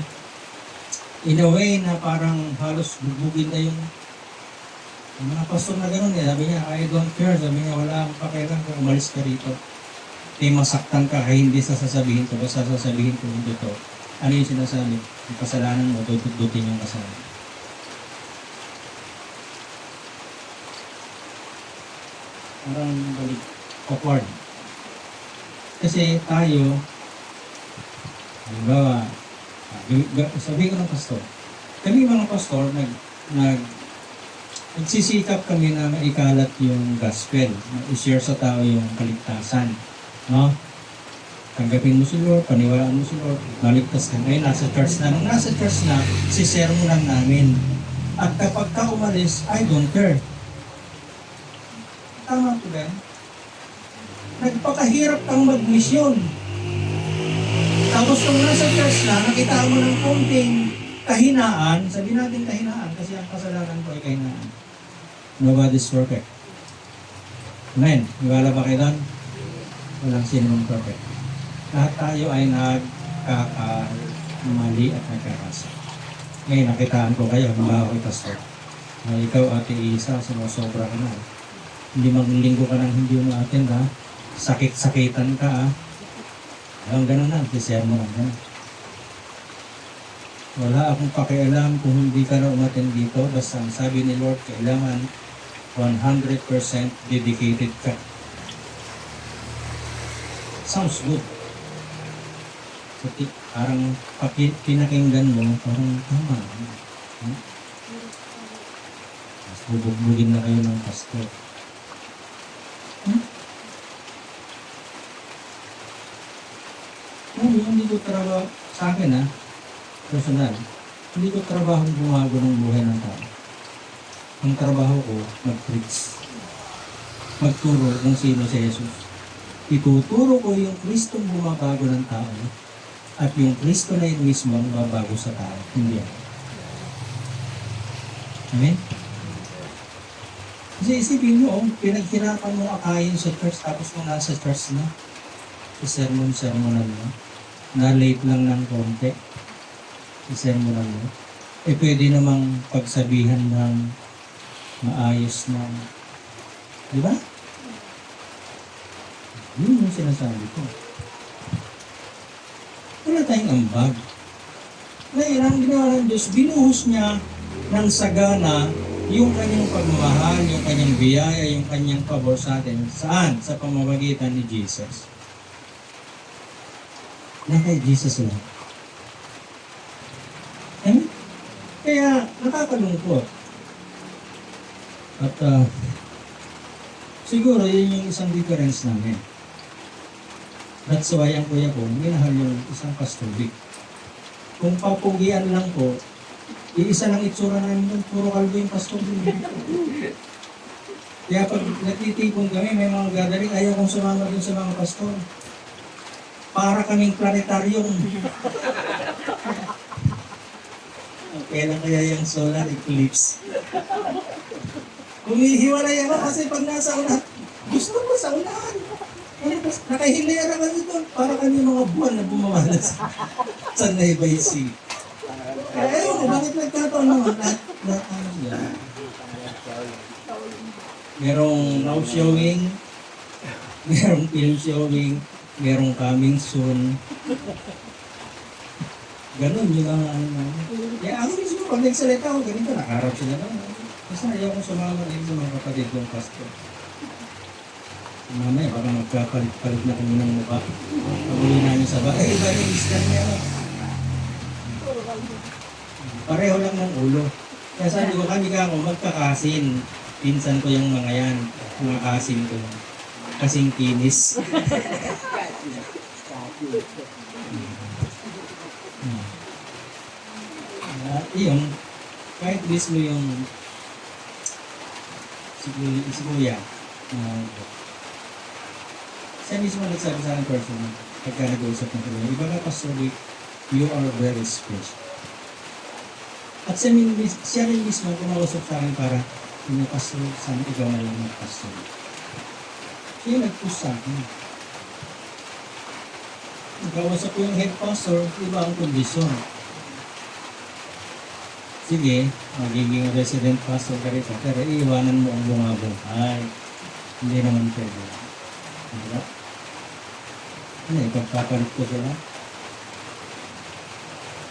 in a way na parang halos bubugin na yung mga pastor na gano'n eh. Sabi niya, I don't care. Sabi niya, wala akong pakialam kung umalis ka rito. Masaktan ka, kaya hindi sasabihin ko. Basta sasabihin ko hindi to. Ano yung sinasabi? Yung kasalanan mo, dudutin yung kasalanan. Parang balik, awkward. Kasi tayo, halimbawa, sabi ko ng pastor, kami mga pastor, nagsisikap kami na maikalat yung gospel, na i-share sa tao yung kaligtasan. No? Tanggapin mo si Lord, paniwalaan mo si Lord, maligtas ka. Ngayon, nasa church na. Nung nasa church na, si-share mo lang namin. At kapag ka umalis, I don't care. Tama po ba? Nagpakahirap kang mag-misyon. Tapos kung nasa church na, nakita mo ng konting kahinaan, sabi natin kahinaan, kasi ang kasalanan ko ay kahinaan. Nobody's perfect. Amen. Iwala ba kayo doon? Walang sinong perfect. Lahat tayo ay nagkakamali at nagkakasa. Ngayon, nakitaan ko kayo, halimbawa kay pastor. Ikaw, Ate Isa, sumusobra ka na. Hindi maglinggo ka ng hindi mo atin, ha? Sakit-sakitan ka, ha? Alam, gano'n na. Kisaya mo lang, ha? Wala akong pakialam kung hindi ka na umatin dito. Basta ang sabi ni Lord, kailangan 100% dedicated ka. Sounds good. So, parang pinakinggan mo, parang tama. Mas bubugbugin na kayo ng pastor. Hindi ko trabaho sa akin, ha? Personal. Hindi ko trabaho bumago ng buhay ng tao. Ang trabaho ko, mag-preach. Magturo kung sino si Jesus. Ituturo ko yung Kristong bumabago ng tao at yung Kristo na yun mismo ang mabago sa tao. Hindi ako. Amen? Kasi isipin mo, pinaghirapan mo akayin sa church tapos kung nasa church na, sermon-sermonan mo, na-late lang ng konti, sermonan mo, pwede namang pagsabihan ng maayos na, di ba? Yun yung sinasabi ko. Wala tayong ambag. Ngayon, ang ginawa ng Diyos, binuhos niya ng sagana yung kanyang pagmamahal, yung kanyang biyaya, yung kanyang pabor sa atin. Saan? Sa pamamagitan ni Jesus. Na kay Jesus lang. Kaya, nakakalungkot. At siguro, yun yung isang difference namin. That's why ang kuya ko, minahal yung isang Pastor Vic. Kung papugian lang po, iisa lang itsura namin doon, puro kalbo yung pastor din. Kaya pag nagtitipon kami, may mga gathering, ayaw kong sumama dun sa mga pastor. Para kaming planetaryong. Kailan kaya yung solar eclipse? Kumihiwalay ako kasi pag nasa unahan, gusto ko sa unahan. Ano ba? Nakahilera kami doon. Para kami mga buwan na bumawalas sa Nueva Ecija. Kaya ayaw mo, bakit nagkataon naman? Ano yan? Merong now showing, merong film showing, merong coming soon. Ganun yun ang ano namin. Kaya ako mismo, pag nagsalita ako, ganito, nakaharap sila naman. Kasi ayaw ko sumama din sa mga kapatid kong pastor. Mamaya, baka magkapalit-palit na kami ng mukha. Pag-uli namin sa bahay, iba yung iskan niya. Pareho lang ng ulo. Kaya sabi ko, kami ka ako magkakasin. Pinsan ko yung mga yan, mga kasin ko. Kasing kinis. Iyon, kahit mismo yung si Kuya, siya mismo nagsabi sa akin personal, pagka nag-uusap ng tuloy, iba ka pastor, you are very special. At siya rin mismo kumausap sa akin para, yung pastor, sana ikaw na lang ng pastor. Siya yung nag-push sa akin. Nagkausap ko yung head pastor, iba ang kondisyon. Sige, magiging resident pastor ka rito, pero iiwanan mo ang bumabuhay. Hindi naman pwede. Diba? Ano, ipagpapalit ko sila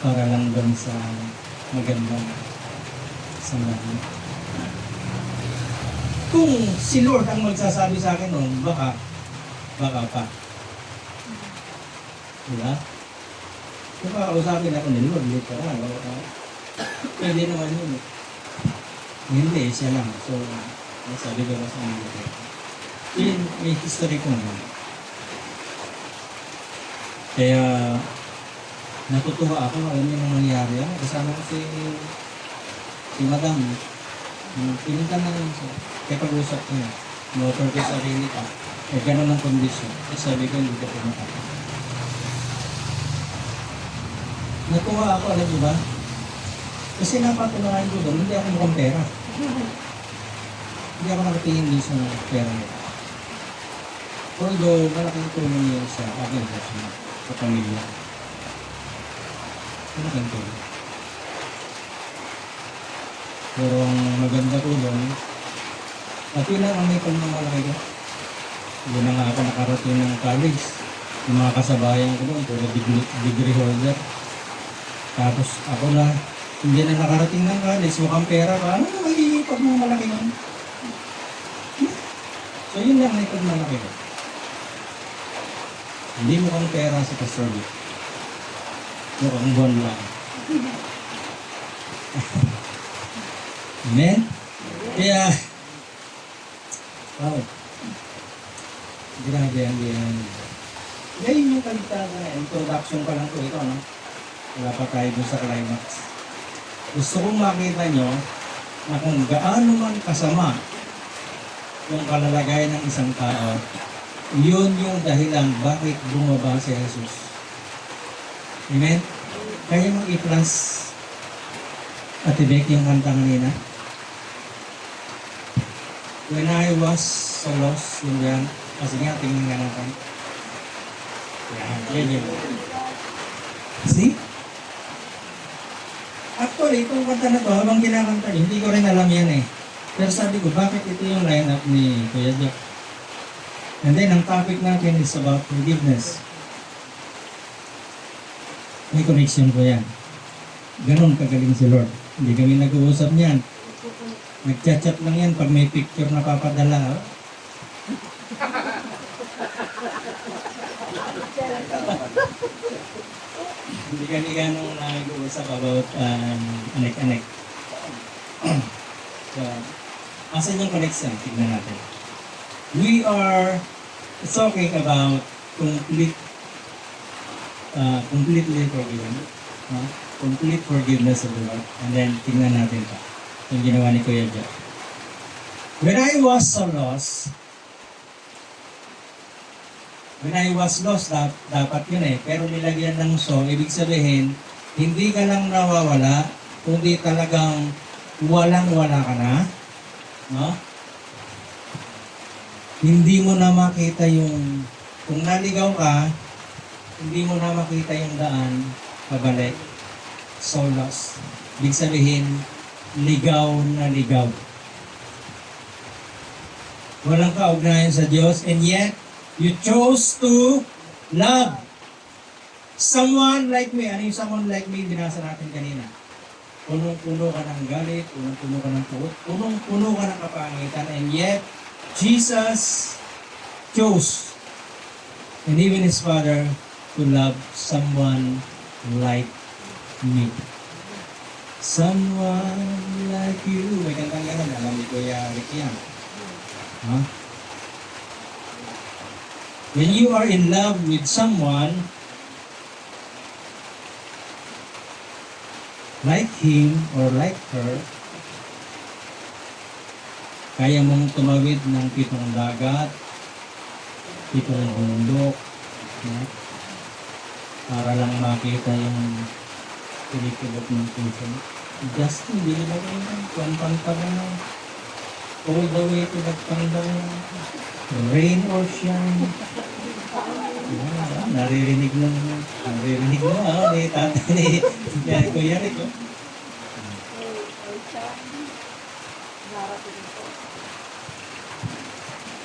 para lang doon sa magandang samahan. Kung si Lord ang magsasabi sa akin noon, baka pa. Diba? Kung kakausapin ako ni Lord, Lord ka lang, pwede naman yun. Hindi, siya lang. So, sabi ko sa mga yun, may history ko naman. Kaya, natutuwa ako, alam niyo nang nangyari. Kasama ko si Madam. Pinunta na yun siya. Kaya pag-usap ko na, motor ko sa sarili ka. Eh, gano'n ang kondisyon. Sabi ko, hindi ko pumunta. Natuwa ako, alam niyo ba? Kasi napatunayan ko doon, hindi ako mukhang pera. Hindi ako nakatingin din sa pera nila. Although, malaking tulong niya sa akin, sa pamilya. Malaking tulong. Pero ang maganda ko doon, at yun lang ang may pagmamalaki ko. Yun na nga ako nakarating ng college. Yung mga kasabayan ko doon, puro degree holder. Tapos ako na, hindi na nakarating ng college, mukhang pera pa. Ano na magiging pagmamalaki yun? So yun lang may pagmamalaki ko. Hindi mukhang pera sa pastor. Mukhang buwan lang. Amen? Kaya, wow. Grabe ang yan. Ngayon yung kaligtasan, introduction pa lang ito, no? Wala pa tayo dun sa climax. Gusto kong makita nyo na kung gaano man kasama yung kalalagayan ng isang tao, yun yung dahilan bakit bumaba si Jesus. Amen? Kaya mong i-plus at i-bake yung kanta kanina. When I was so lost, yun yan. Kasi nga, tingin nga natin. Yan. See? Actually, itong kanta na to, habang kinakanta, hindi ko rin alam yan eh. Pero sabi ko, bakit ito yung line-up ni Kuya Jack? And then, ang topic natin is about forgiveness. May connection ko yan. Ganon kagaling si Lord. Hindi kami nag-uusap niyan. Nag-chat-chat lang yan pag may picture na papadala. Oh. Hindi kami ganong nag-uusap about anek-anek. So, asan yung connection? Tignan natin. We are talking about completely forgiven. No? Complete forgiveness of the Lord. And then, tingnan natin pa. Yung ginawa ni Kuya Jack. When I was lost, dapat yun eh. Pero nilagyan ng so, ibig sabihin, hindi ka lang nawawala, kundi talagang walang-wala ka na. No? Hindi mo na makita yung, kung naligaw ka, hindi mo na makita yung daan, pabalik. So lost. Ibig sabihin, ligaw na ligaw. Walang kaugnayan sa Diyos, and yet, you chose to love someone like me. Ano yung someone like me? Binasa natin kanina. Punong-puno ka ng galit, punong-puno ka ng puot, punong-puno ka ng kapangitan, and yet, Jesus chose, and even His Father, to love someone like me. Someone like you. May kantang gano'n, alam ni Kuya Ricky yan. Huh? When you are in love with someone like him or like her, kaya mong tumawid ng 7 dagat, 7 bundok, no? Para lang makita yung pinikilot ng puso. Just hindi lang yun, pantang na all the way to Nagpandang, rain or shine. Naririnig mo ni tatay ni Kuya Rico.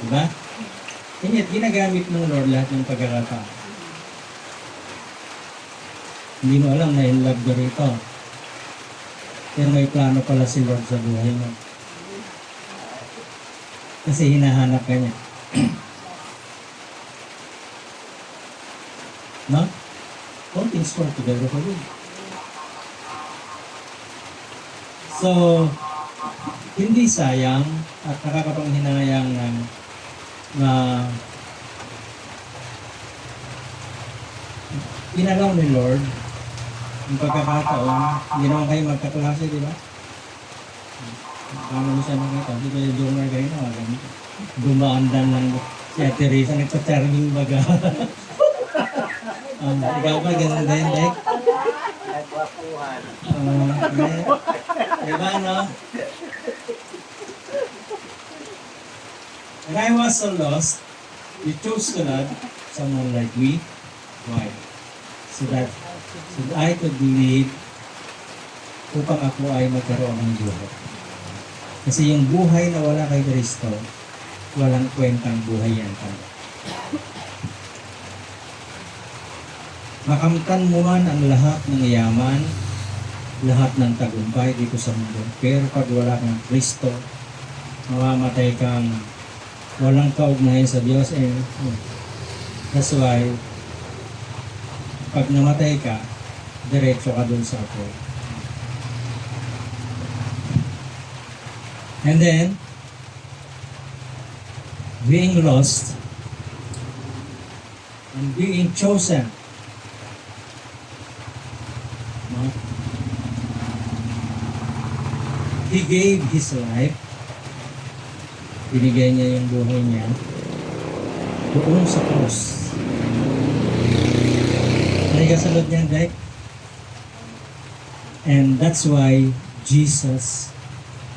Diba? Kanya ginagamit ng Lord lahat ng pagkakataon. Hindi mo alam na in love ka rito. Pero may plano pala si Lord sa buhay mo. Kasi hinahanap ka niya. No? All things work together for good. So, hindi sayang at nakakapanghinayang na inalaw ni Lord yung pagkakataon, hindi naman kayo magkaklase, di ba? Kama mo siya nakita, hindi kayo Jomar kayo na, ganito. Dumaandan lang si Ate Risa, nagpa-charming baga. Ikaw ba, ganun din, Dek? Nagwapuhan. Diba, no? When I was so lost, you chose to love someone like me. Why? So that I could live upang ako ay magkaroon ng buhay. Kasi yung buhay na wala kay Kristo, walang kwentang buhay yan. Makamtan mo man ang lahat ng yaman, lahat ng tagumpay dito sa mundo. Pero pag wala kang Kristo, mamamatay kang walang kaugnayan sa Diyos. And that's why, pag namatay ka, diretso ka dun sa apoy. And then, being lost and being chosen, no? He gave His life, binigay niya yung buhay niya doon sa krus. Ano kasunod niya, Dek? And that's why Jesus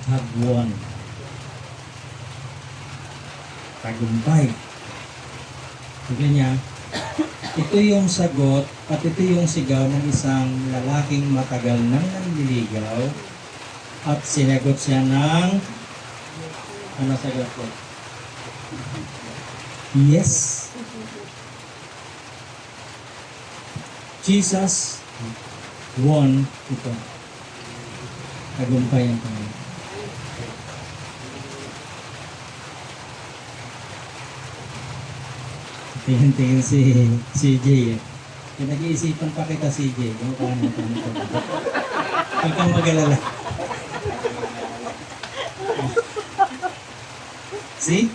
have won. Tagumpay. Sabi niya, ito yung sagot at ito yung sigaw ng isang lalaking matagal nang nanliligaw at sinagot siya ng ano sagot ko? Yes. Jesus won ito. Tagumpay ang Panginoon. Tingin-tingin si CJ eh. Pinag-iisipan pa kita CJ. Kung paano ito. Huwag kang mag-alala. See?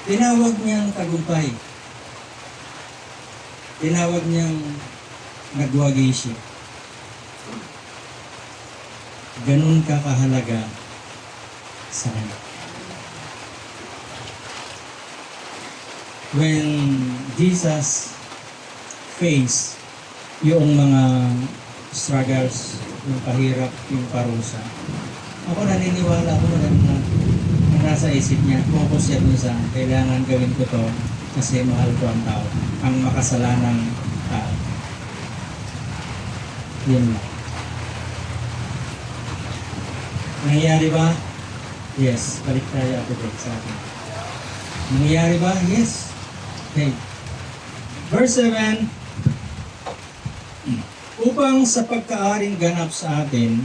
Tinawag niyang tagumpay. Tinawag niyang nagwagi siya. Ganun ka kahalaga sa kanya. When Jesus faced yung mga struggles, yung pahirap, yung parusa, ako naniniwala ko na nasa isip niya, focus siya dun sa kailangan gawin ko to kasi mahal ko ang tao, ang makasalanang tao. Yun lang. Nangyayari ba? Yes. Balik tayo ako din sa akin. Nangyayari ba? Yes. Okay. Verse 7, upang sa pagkaaring ganap sa atin,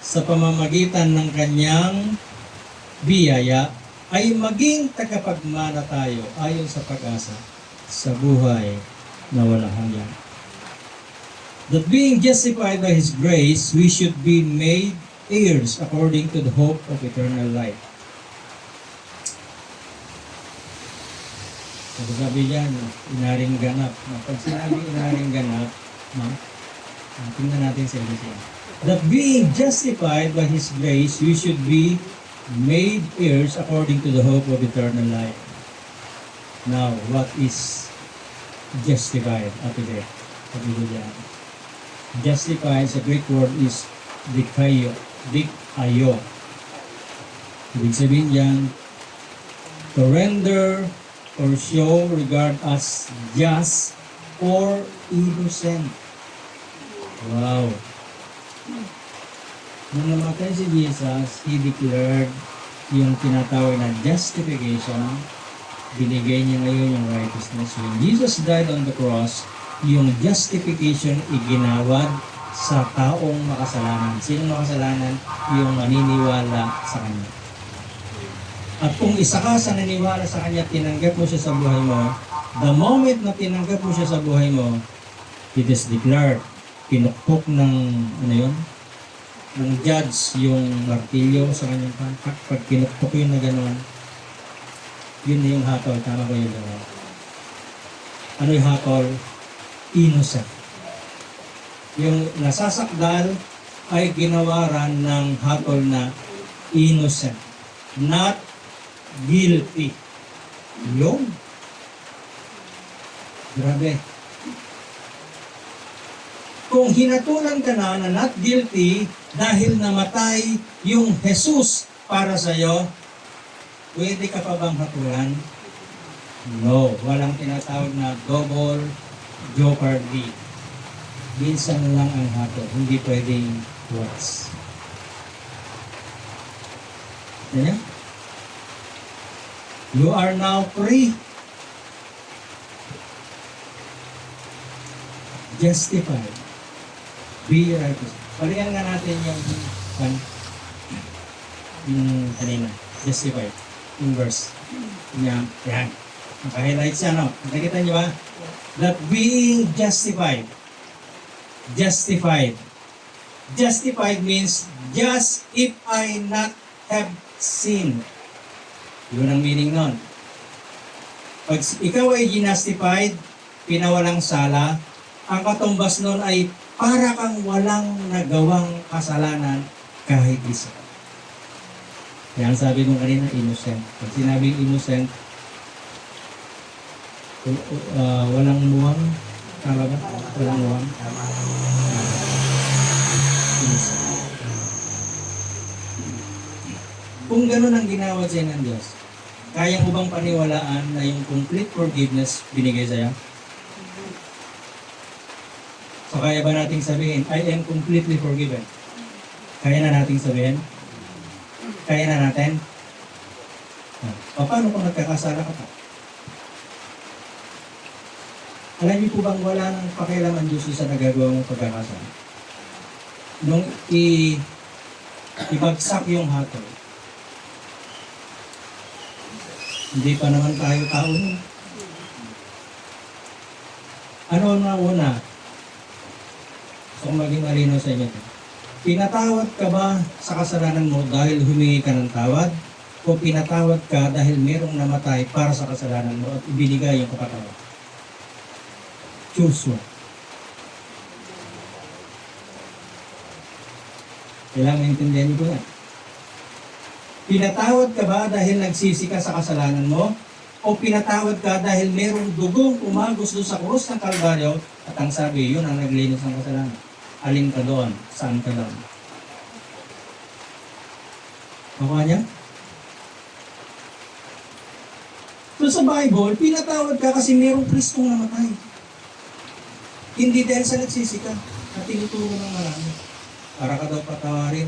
sa pamamagitan ng kanyang biyaya, ay maging tagapagmana tayo ayon sa pag-asa sa buhay na walang hanggan. That being justified by His grace, we should be made heirs according to the hope of eternal life. Sabi dyan, inaring ganap. Pag sinabi inaring ganap, tingnan natin sa Eliseo. That being justified by His grace, we should be made heirs according to the hope of eternal life. Now, what is justified? Ate there, sabi ko dyan. Justified sa Greek word is dikayo. Dikayo. Ibig sabihin dyan, to render or show regard as just or innocent. Wow. Nung namatay si Jesus, He declared yung tinatawag na justification. Binigay niya ngayon yung righteousness. When Jesus died on the cross, yung justification iginawad sa taong makasalanan. Sino makasalanan? Yung maniniwala sa Kanya. At kung isa ka sa naniniwala sa Kanya, tinanggap mo siya sa buhay mo, the moment na tinanggap mo siya sa buhay mo, it is declared, pinukpok ng, ng judge yung martilyo sa kanyang pangkat. Pag pinukpok yun na gano'n, yun na yung hatol. Tama ko yun gano'n. Ano yung hatol? Innocent. Yung nasasakdal ay ginawaran ng hatol na innocent. Not guilty. Yung. Grabe. Kung hinatulan ka na not guilty dahil namatay yung Jesus para sa iyo, pwede ka pa bang hatulan? No. Walang tinatawag na double jeopardy. Minsan lang ang hatol. Hindi pwedeng twice. Kaya? You are now free. Justified. Be righteous. Balikan nga natin yung kanina. Justified. Yung verse. Yan. Naka-highlight siya, no? Nakikita niyo ba? That being justified. Justified. Justified means just if I not have sinned. Yun ang meaning nun. Pag ikaw ay justified, pinawalang sala, ang katumbas nun ay para kang walang nagawang kasalanan kahit isa. Yan sabi nung kanina, innocent. Pag sinabing innocent, walang muwang. Tama ba? Walang muwang. Innocent. Kung gano'n ang ginawa sa'yo ng Diyos, kaya mo bang paniwalaan na yung complete forgiveness binigay sa'yo? So kaya ba nating sabihin, I am completely forgiven? Kaya na nating sabihin? Kaya na natin? Paano kung nagkakasala ka pa? Alam niyo po bang wala nang pakialam ang Diyos sa nagagawa mong pagkakasala? Nung ibagsak yung hatol, hindi pa naman tayo tao nun. Ano na una? So kung maging malinaw sa inyo, pinatawad ka ba sa kasalanan mo dahil humingi ka ng tawad? O pinatawad ka dahil merong namatay para sa kasalanan mo at ibinigay yung kapatawad? Choose one. Kailangan maintindihan niyo po yan. Pinatawad ka ba dahil nagsisi ka sa kasalanan mo? O pinatawad ka dahil merong dugong umagos doon sa krus ng Kalbaryo at ang sabi, yun ang naglinis ng kasalanan. Alin ka doon? Saan ka doon? Nakuha niya? So sa Bible, pinatawad ka kasi merong Kristong namatay. Hindi dahil sa nagsisi ka at tinuturo ng marami. Para ka daw patawarin,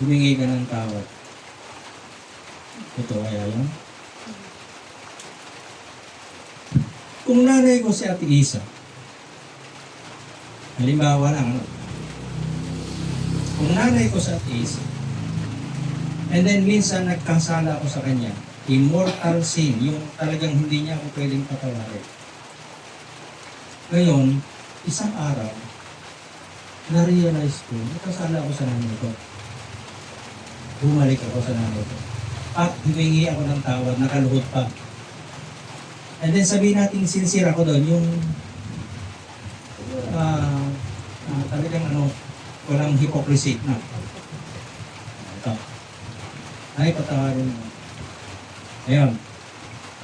humingi ka ng tawad. Ito kaya yun? Kung nanay ko si Ate Isa, halimbawa lang, ano? Kung nanay ko si Ate Isa, and then minsan nagkasala ako sa kanya, immortal sin, yung talagang hindi niya ako pwedeng patawarin. Ngayon, isang araw, na-realize ko, nagkasala ako sa nanay ko. Bumalik ako sa nanay ko. At humingi ako ng tawad, nakaluhod pa. And then sabihin natin, sincere ako doon, yung talagang walang hypocrisy na. Ito. Ay, patawarin mo. Ayun.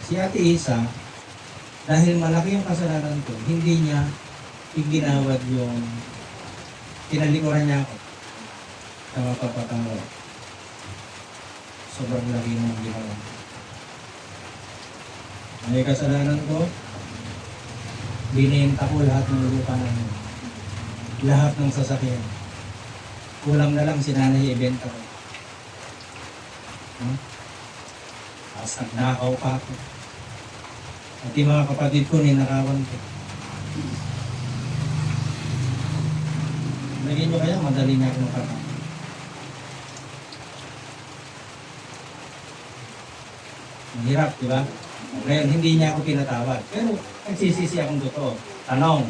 Si Ate Isa, dahil malaki yung kasalanan ko, hindi niya iginawad yung tinalikuran niya ako sa mapapatawad. Sobrang laki ng ginawa. May kasalanan ko, binenta ko lahat ng lupa namin. Lahat ng sasakyan. Kulang na lang si nanay ibenta ko. Tapos nagnakaw pa ako. At yung mga kapatid ko, ninakawan ko. Lagyan nyo kaya, madali na ako makakita. Mahirap, di ba? Ngayon, hindi niya ako pinatawad. Pero, nagsisisi akong totoo. Tanong,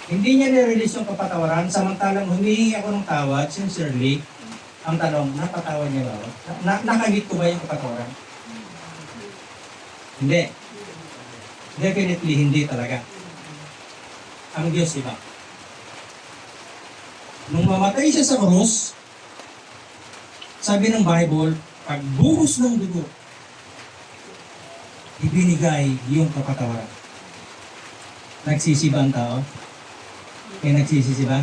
hindi niya nirelease yung kapatawaran, samantalang humihingi ako ng tawad, sincerely, ang tanong, napatawad niya ba ako? Nakahit ko ba yung kapatawaran? Hindi. Definitely, hindi talaga. Ang Diyos, di ba? Nung mamatay siya sa krus, sabi ng Bible, pagbuhos ng dugo, ibinigay yung kapatawaran. Nagsisi ba ang tao? May nagsisisi ba?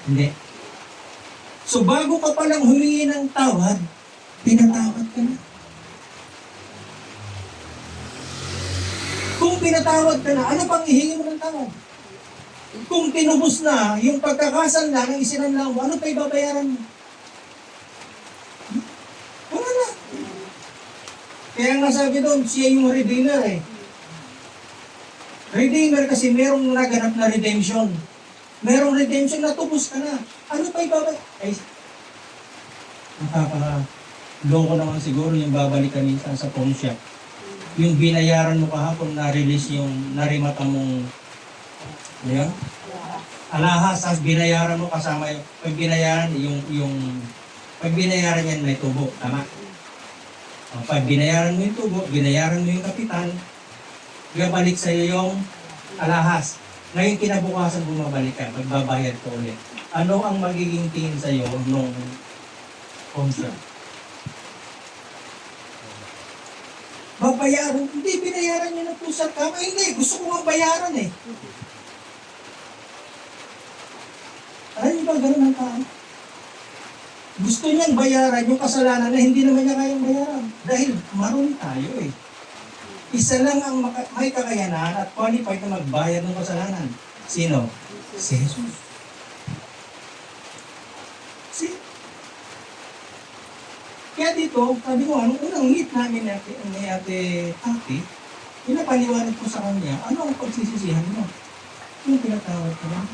Hindi. So bago ka palang humingi ng tawad, pinatawad ka na. Kung pinatawad ka na, ano pang ihingi mo ng tawad? Kung tinubos na yung pagkakasala ng isinanlang mo, ano pa ibabayaran mo? Wala na. Kaya nga sabi doon, siya yung Redeemer eh. Redeemer kasi merong naganap na redemption. Merong redemption na tubos ka na. Ano pa ibabalik? Ay, nakaka-loko naman siguro yung babalik ka minsan sa pawn shop. Yung binayaran mo kahapon, na-release yung narimata mong yan? Alahas, as binayaran mo kasama yung pag binayaran pag binayaran yan may tubo, tama? Pag binayaran mo yung tubo, binayaran mo yung kapital, bumabalik sa iyo yung alahas. Ngayon kinabukasan bumabalik ka, magbabayad ka ulit. Ano ang magiging tingin sa iyo nung concert? Babayaran? Hindi, binayaran niyo na po sa kama. Hindi, gusto ko nga bayaran eh. Alam niyo ba ganun ang tao? Gusto niyang bayaran yung kasalanan na hindi naman niya kayang bayaran. Dahil marumi tayo eh. Isa lang ang may kakayanan at qualified na magbayad ng kasalanan. Sino? Si Jesus. Kaya dito, sabi ko, anong unang meet namin ni Ate Tati, pinapaliwanag ko sa kanya, ano ang pagsisisihan mo? Yung pinatawad ka lang.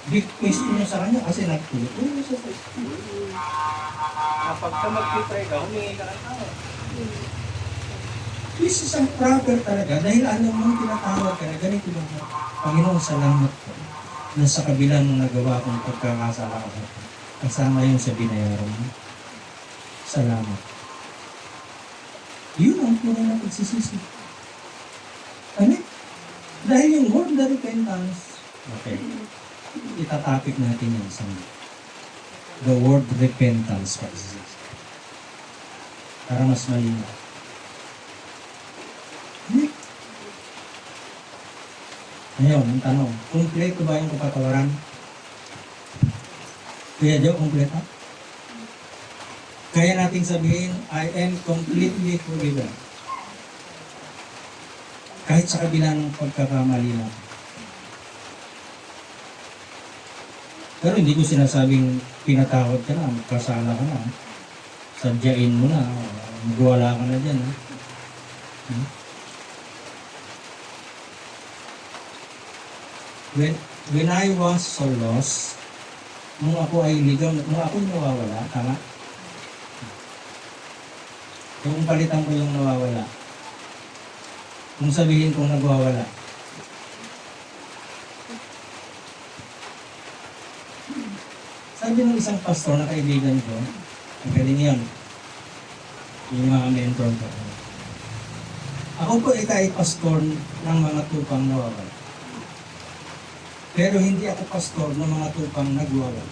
Big question niya sa kanya kasi nagtulog siya sa school. Pagka mag-pray ka, humingi ka ng tawad. This is ang proper talaga dahil alam mo tinatawag ka na ganito lang. Panginoon, salamat po na sa kabila ng nagawa kong pagkakasala ko. Kasama yun sa binayaran mo. Salamat. Yun ang tunay na pagsisisi. Ano? Dahil yung word na repentance, okay, itatapik natin yan sa mga. the word repentance para mas malinaw. Ngayon, ang tanong, kumpleto ba yung kapatawaran? Kuya Joe, kumpleto? Kaya nating sabihin, I am completely forgiven. Kahit sa kabila ng pagkakamali natin. Pero hindi ko sinasabing pinatawad ka na, magkasala ka na. Sadyain mo na, magwala ka na dyan. When I was so lost, nung ako ay ligaw, nung ako nawawala, tama? Kung palitan ko yung nawawala, kung sabihin kong nagwawala, sabi ng isang pastor na kaibigan ko, ang galing yun, yung mga mentor ko. Ako po ay pastor ng mga tupang nawawala. Pero hindi ako pastor ng mga tupang nagwawala.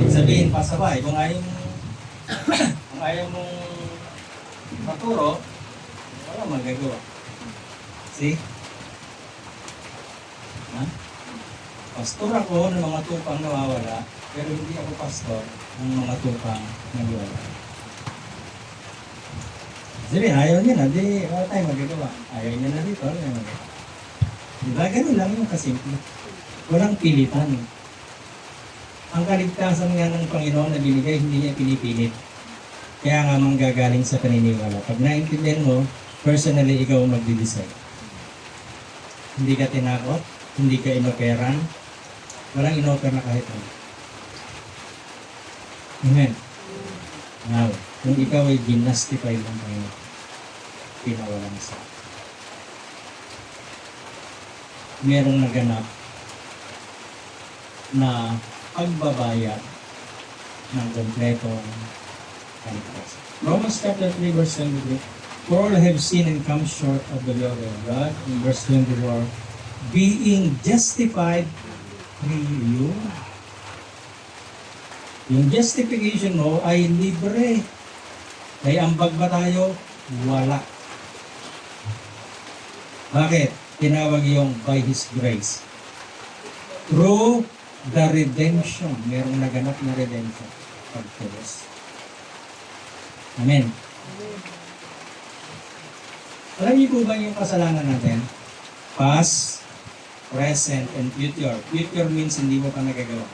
Sabihin, pasabay, kung ayaw mong maturo, wala magagawa. See? Ha? Pastor ako ng mga tupang nawawala, pero hindi ako pastor ng mga tupang nagwawala. Sabihin, ayaw niya na, di wala tayong magagawa. Ayaw niya na dito, wala tayong magagawa. Diba? Ganun lang yung kasimple. Walang pilitan. Ang kaligtasan nga ng Panginoon na binigay, hindi niya pinipilit. Kaya nga manggagaling sa paniniwala. Pag naintindihan mo, personally, ikaw ang magdi-decide. Hindi ka tinakot, hindi ka inoperan, walang inoper na kahit ano. Amen. Now, kung ikaw ay ginastified ng Panginoon, pinawalan sa merong naganap na pagbabayad ng kompletong kaligtasan. Romans chapter 3 verse 23. For all have sinned and come short of the glory of God. In verse 24, being justified through you. Yung justification mo ay libre. Kaya ambag ba tayo? Wala. Bakit? Tinawag yung by His grace. Through the redemption. Merong naganap na redemption. Pagtulos. Amen. Alam niyo po ba yung kasalanan natin? Past, present, and future. Future means hindi mo pa nagagawa.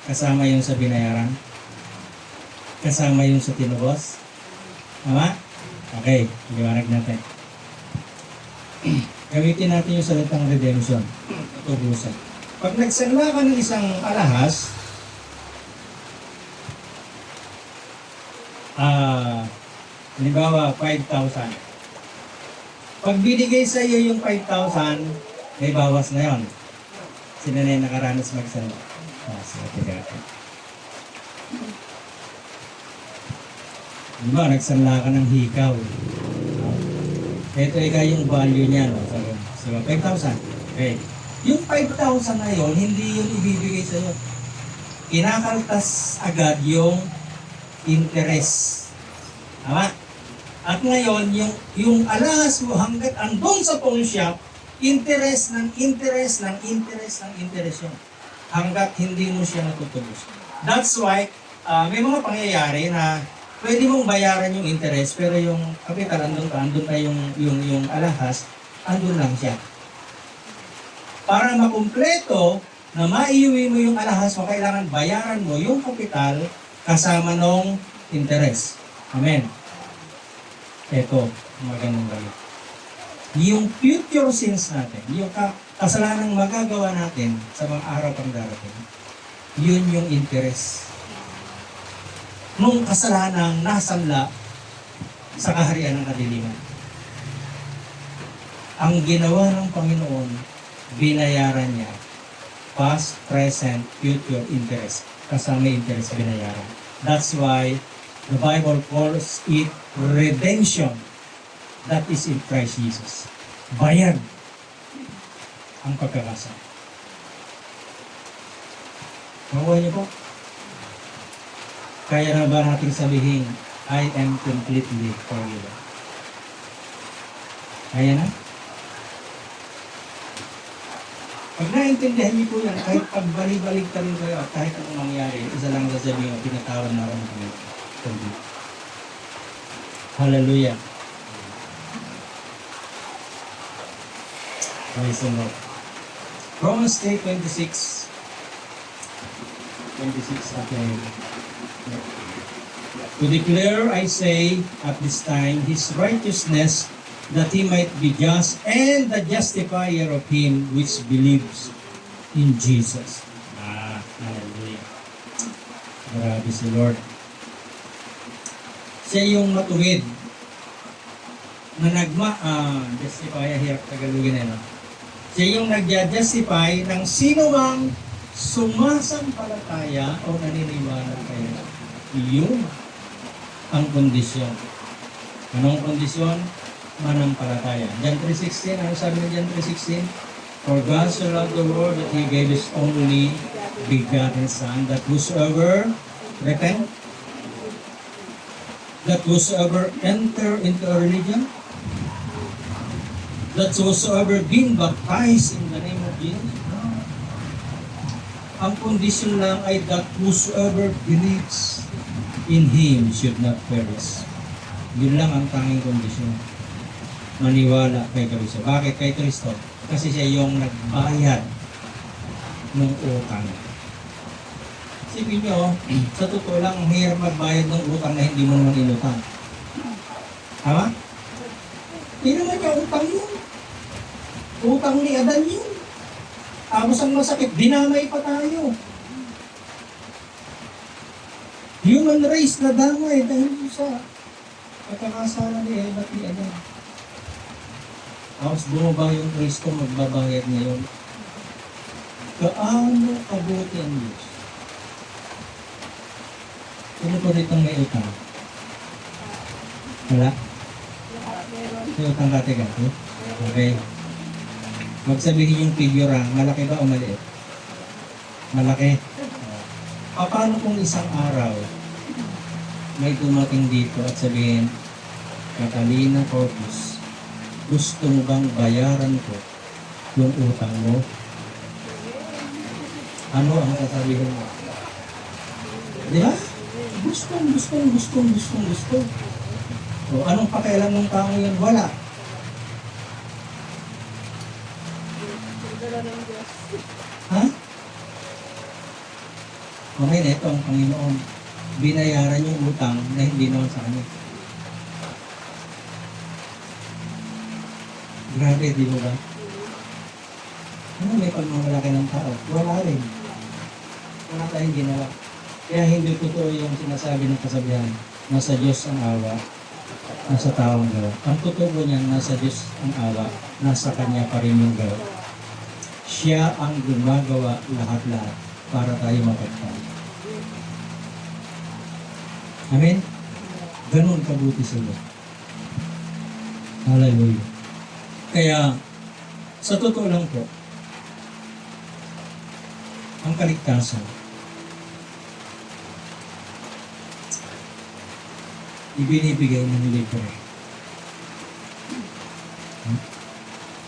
Kasama yung sa binayaran. Kasama yung sa tinubos. Tama? Okay, liwanag natin. Gamitin natin yung salitang redemption. Tubusan. Pag nagsanla ka ng isang alahas, halimbawa 5,000. Pag binigay sa iyo yung 5,000, may bawas na yon. Sino na yung nakaranas magsanla? Sige. Diba, nagsanla ka ng hikaw. Ito ikaw yung value niya, no? So, 5,000. Okay. Yung 5,000 na yun, hindi yun ibibigay sa iyo. Kinakaltas agad yung interest. Tama? At ngayon, yung alahas mo hanggat andun sa pawn shop, interest yun. Hanggat hindi mo siya natutubos. That's why, may mga pangyayari na pwede mong bayaran yung interest, pero yung kapital, andun pa yung alahas, andun lang siya. Para makumpleto na maiuwi mo yung alahas mo, kailangan bayaran mo yung kapital kasama nung interest. Amen. Ito, magandang bagay. Yung future sins natin, yung kasalanang magagawa natin sa mga araw pang darating, yun yung interest. Nung kasalanang nasanla sa kaharian ng kadiliman. Ang ginawa ng Panginoon, binayaran niya past, present, future interest. Kasama interest binayaran. That's why the Bible calls it redemption. That is in Christ Jesus. Bayad ang pagkakasala. Nakuha niyo po? Kaya na ba nating sabihin, I am completely forgiven? Kaya na? Pag naintindihan niyo po yan, kahit pagbalik-balik ka rin kayo at kahit anong mangyari, isa lang sasabihin ko, pinatawad na ako ng Panginoon. Hallelujah. Praise the Lord. Romans 8:26. 26, okay. To declare, I say, at this time, his righteousness, that he might be just and the justifier of him which believes in Jesus. Hallelujah. Grabe si Lord. Siya yung matuwid na justifier, hirap Tagalogin na, no? Siya yung nag-justify ng sino mang sumasampalataya o naniniwala kayo. Yun ang kondisyon. Anong kondisyon? Manampalataya. John 3:16, ano sabi ng John 3:16? For God so loved the world that He gave His only begotten Son, that whosoever repent, that whosoever enter into a religion, that whosoever been baptized in the name of Jesus, ang kondisyon lang ay that whosoever believes in Him should not perish. Yun lang ang tanging kondisyon. Maniwala kay Kristo. Bakit kay Kristo? Kasi siya yung nagbayad ng utang. Isipin nyo, sa totoo lang, ang hirap magbayad ng utang na hindi mo naman inutang. Tama? Hindi naman niya utang yun. Utang ni Adan yun. Tapos ang masakit, dinamay pa tayo. Human race na damay dahil sa pagkakasala ni Eva at ni Adan. Tapos bumaba yung Kristo, magbabayad ngayon. Gaano kabuti ang Diyos? Sino po ditong may utang? Wala? May utang kati-kati? Okay. Magsabihin yung figure, malaki ba o maliit? Malaki. Paano kung isang araw may dumating dito at sabihin, Catalina Corpus, gusto mo bang bayaran ko yung utang mo? Ano ang sasabihin mo? Di ba? Gusto. O, anong pakialam ng tao yan? Wala. Ha? Okay na ito ang Panginoon. Binayaran yung utang na hindi naman sa kanya. Grabe, di ba ba? Ano may pagmamalaki ng tao? Wala rin. Wala tayong ginawa. Kaya hindi totoo yung sinasabi ng kasabihan, nasa Diyos ang awa, nasa tao ang gawa. Ang totoo niyan, nasa Diyos ang awa, nasa Kanya pa rin yung gawa. Siya ang gumagawa lahat-lahat para tayo mapagpapalad. Amen? Ganun kabuti sila. Hallelujah. Kaya, sa totoo lang po, ang kaligtasan, ibinibigay ng libre.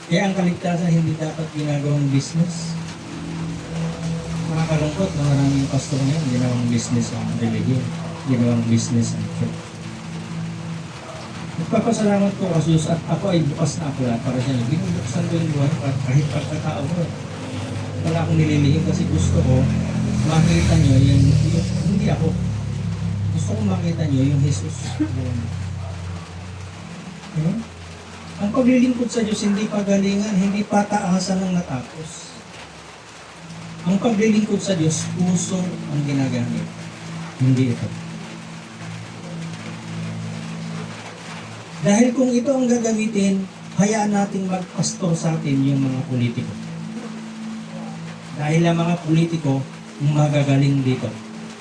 Kaya ang kaligtasan hindi dapat ginagawang business. Makakalungkot na maraming pastor ngayon, ginawang business ang religion, ginawang business ang church. Nagpapasalamat ko kasi at ako ay bukas na akla para sa inyo. Binubuksan ko yung buhay at kahit pagkatao ko. Wala akong nililihim kasi gusto ko makita nyo yung hindi ako. Gusto ko makita nyo yung Jesus. Ang paglilingkod sa Diyos, hindi pagalingan, hindi pataasan ng natapos. Ang paglilingkod sa Diyos, puso ang ginagamit. Hindi ito. Dahil kung ito ang gagamitin, hayaan nating magpastor sa atin yung mga politiko. Dahil ang mga politiko, magagaling dito.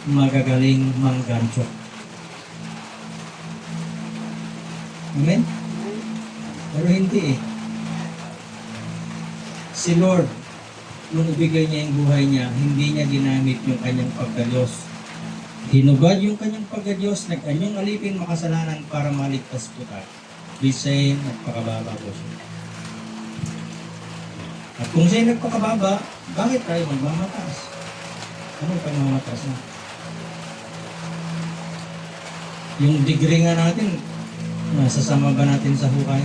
Magagaling manggancho. Amen? Pero hindi eh. Si Lord, nung ibigay niya yung buhay niya, hindi niya ginamit yung kanyang pagkadyos. Hinubad yung kanyang pagkadyos, nag-anyong alipin makasalanan para maligtas po tayo. Please say, nagpakababa po siya. At kung siya'y nagpakababa, bakit tayo magmamataas? Ano yung pagmamataas na? Yung degree nga natin, nasasama ba natin sa hukay?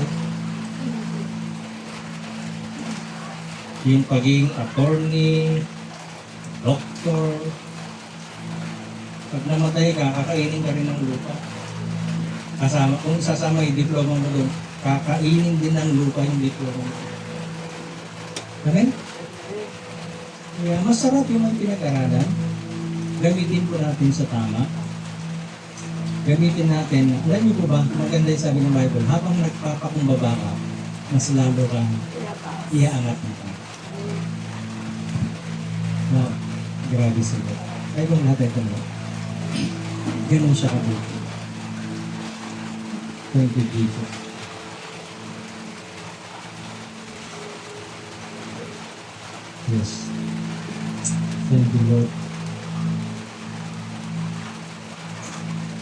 Yung pagiging attorney, doctor, pag namatay ka, kakainin ka rin ng lupa. Kasama, kung sasama yung diploma mo doon, kakainin din ng lupa yung diploma mo. Okay? Kaya masarap yung may pinag-aralan. Gamitin po natin sa tama. Gamitin natin, alam niyo po ba, maganda yung sabi ng Bible, habang nagpapakumbaba ka, mas lalo kang iaangat na ka. No, grabe sila. Ay kung natin ito mo. Ganun siya kabuti. Thank you, Jesus. Yes. Thank you, Lord.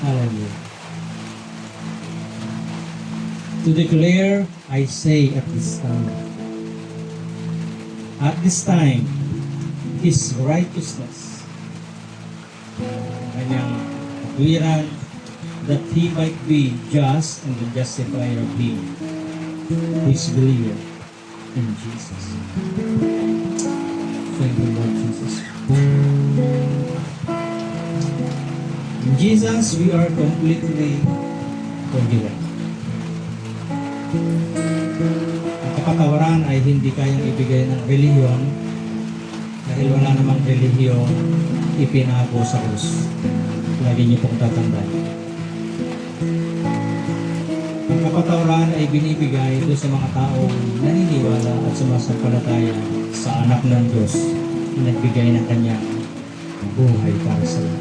Hallelujah. To declare, I say at this time, His righteousness, kanyang katwiran, that He might be just and the justifier of Him, His believer in Jesus. Thank you, Lord Jesus. In Jesus, we are completely forgiven. Ang kapatawaran ay hindi kayang ibigay ng relihiyon dahil wala namang relihiyon ipinako sa krus. Lagi niyo pong tatandaan. Ang kapatawaran ay binibigay doon sa mga taong naniniwala at sumasampalataya sa anak ng Diyos na nagbigay ng kanyang buhay para sa iyo.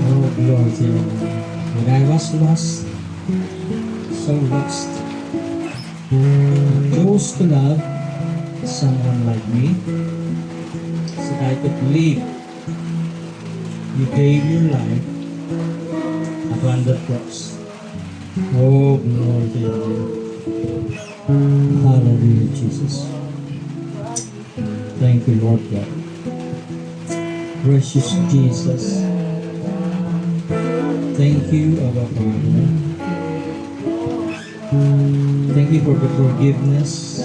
Oh, glory to you. When I was lost, so lost, chose to love someone like me so that I could live. You gave your life upon the cross. Oh, glory to you. Hallelujah, Jesus. Thank you, Lord God. Precious Jesus. Thank you, Abba Father. Thank you for the forgiveness,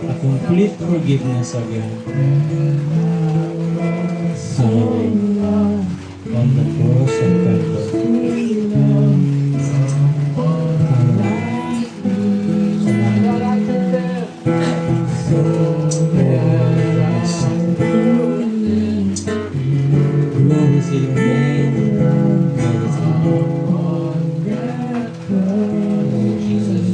a complete forgiveness again. Hallelujah. On the cross of Calvary. Glory to your name. Glory to your name. Jesus.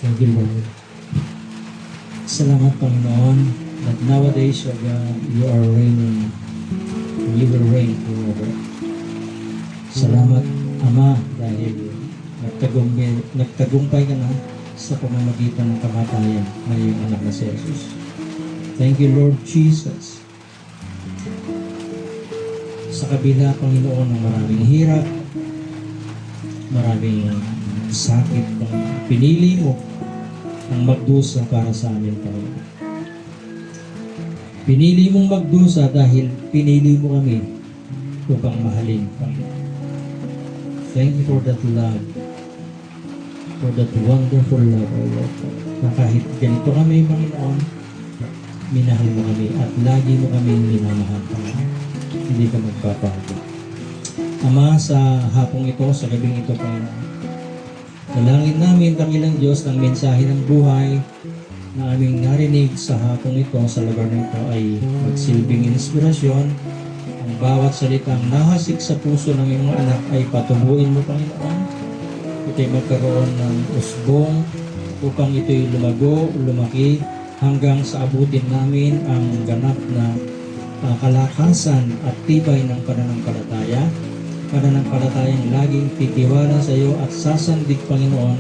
Thank you, Lord. Salamat, Panginoon, that nowadays, O God, you are reigning. And you will reign forever. Salamat, Ama, dahil nagtagumpay ka na sa pamamagitan ng kamatayan ng iyong anak na si Jesus. Thank you, Lord Jesus. Sa kabila, Panginoon, ng maraming hirap, maraming sakit, pinili mo ang magdusa para sa amin, Panginoon. Pinili mong magdusa dahil pinili mo kami upang mahalin, Panginoon. Thank you for that love, for that wonderful love, O Lord. Na kahit ganito kami, Panginoon, minahal mo kami at lagi mo kami minamahal, Panginoon. Hindi ka magpapago. Ama, sa hapong ito, sa gabing ito, Panginoon, dalangin namin, Dakilang Diyos, ng mensahe ng buhay na aming narinig sa hapong ito, sa lugar na ito, ay magsilbing inspirasyon. Ang bawat salitang nahasik sa puso ng iyong mga anak ay patubuin mo, Panginoon. Ito'y magkaroon ng usbong upang ito'y lumago, lumaki, hanggang sa abutin namin ang ganap na kalakasan at tibay ng pananampalataya. Pananampalatayang laging titiwala sa iyo at sasandig, Panginoon,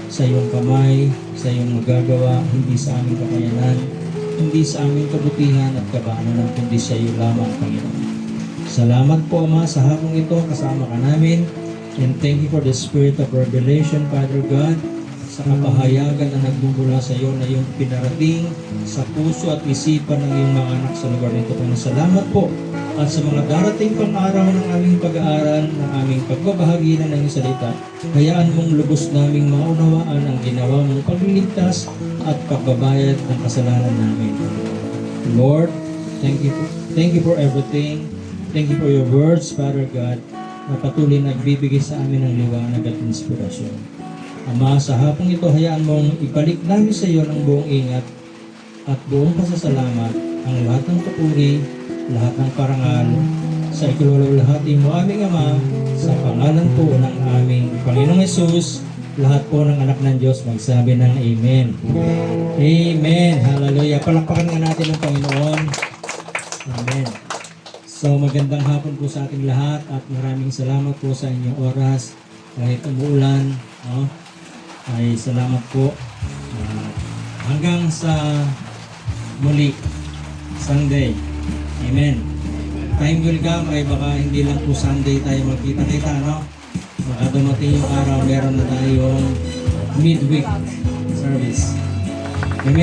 sa iyong kamay, sa iyong magagawa, hindi sa aming kakayanan, hindi sa aming kabutihan at kabanalan, kundi sa iyo lamang, Panginoon. Salamat po, Ama, sa hapong ito, kasama ka namin. And thank you for the spirit of revelation, Father God, sa kapahayagan na nagbubula sa iyo na iyong pinarating sa puso at isipan ng iyong mga anak sa lugar nito. Panginoon, salamat po. At sa mga darating pang araw ng aming pag-aaral, ng aming pagbabahagi ng iyong salita, hayaan mong lubos naming maunawaan ang ginawa mong pagliligtas at pagbabayad ng kasalanan namin. Lord, thank you for everything. Thank you for your words, Father God, na patuloy nagbibigay sa amin ng liwanag at inspirasyon. Ama, sa hapong ito, hayaan mong ibalik namin sa iyo ng buong ingat at buong pasasalamat ang lahat ng papuri, lahat ng parangal, sa ikalululhati mo aming Ama, sa pangalan po ng aming Panginoong Hesus, lahat po ng anak ng Diyos magsabi ng Amen. Amen. Hallelujah. Palakpakan nga natin ang Panginoon. Amen. So magandang hapon po sa ating lahat at maraming salamat po sa inyong oras. Kahit umuulan, ay salamat po. Hanggang sa muli, Sunday. Amen. Time will come ay baka hindi lang po Sunday tayo magkita-kita, no? Baka dumating yung araw, meron na tayong midweek service.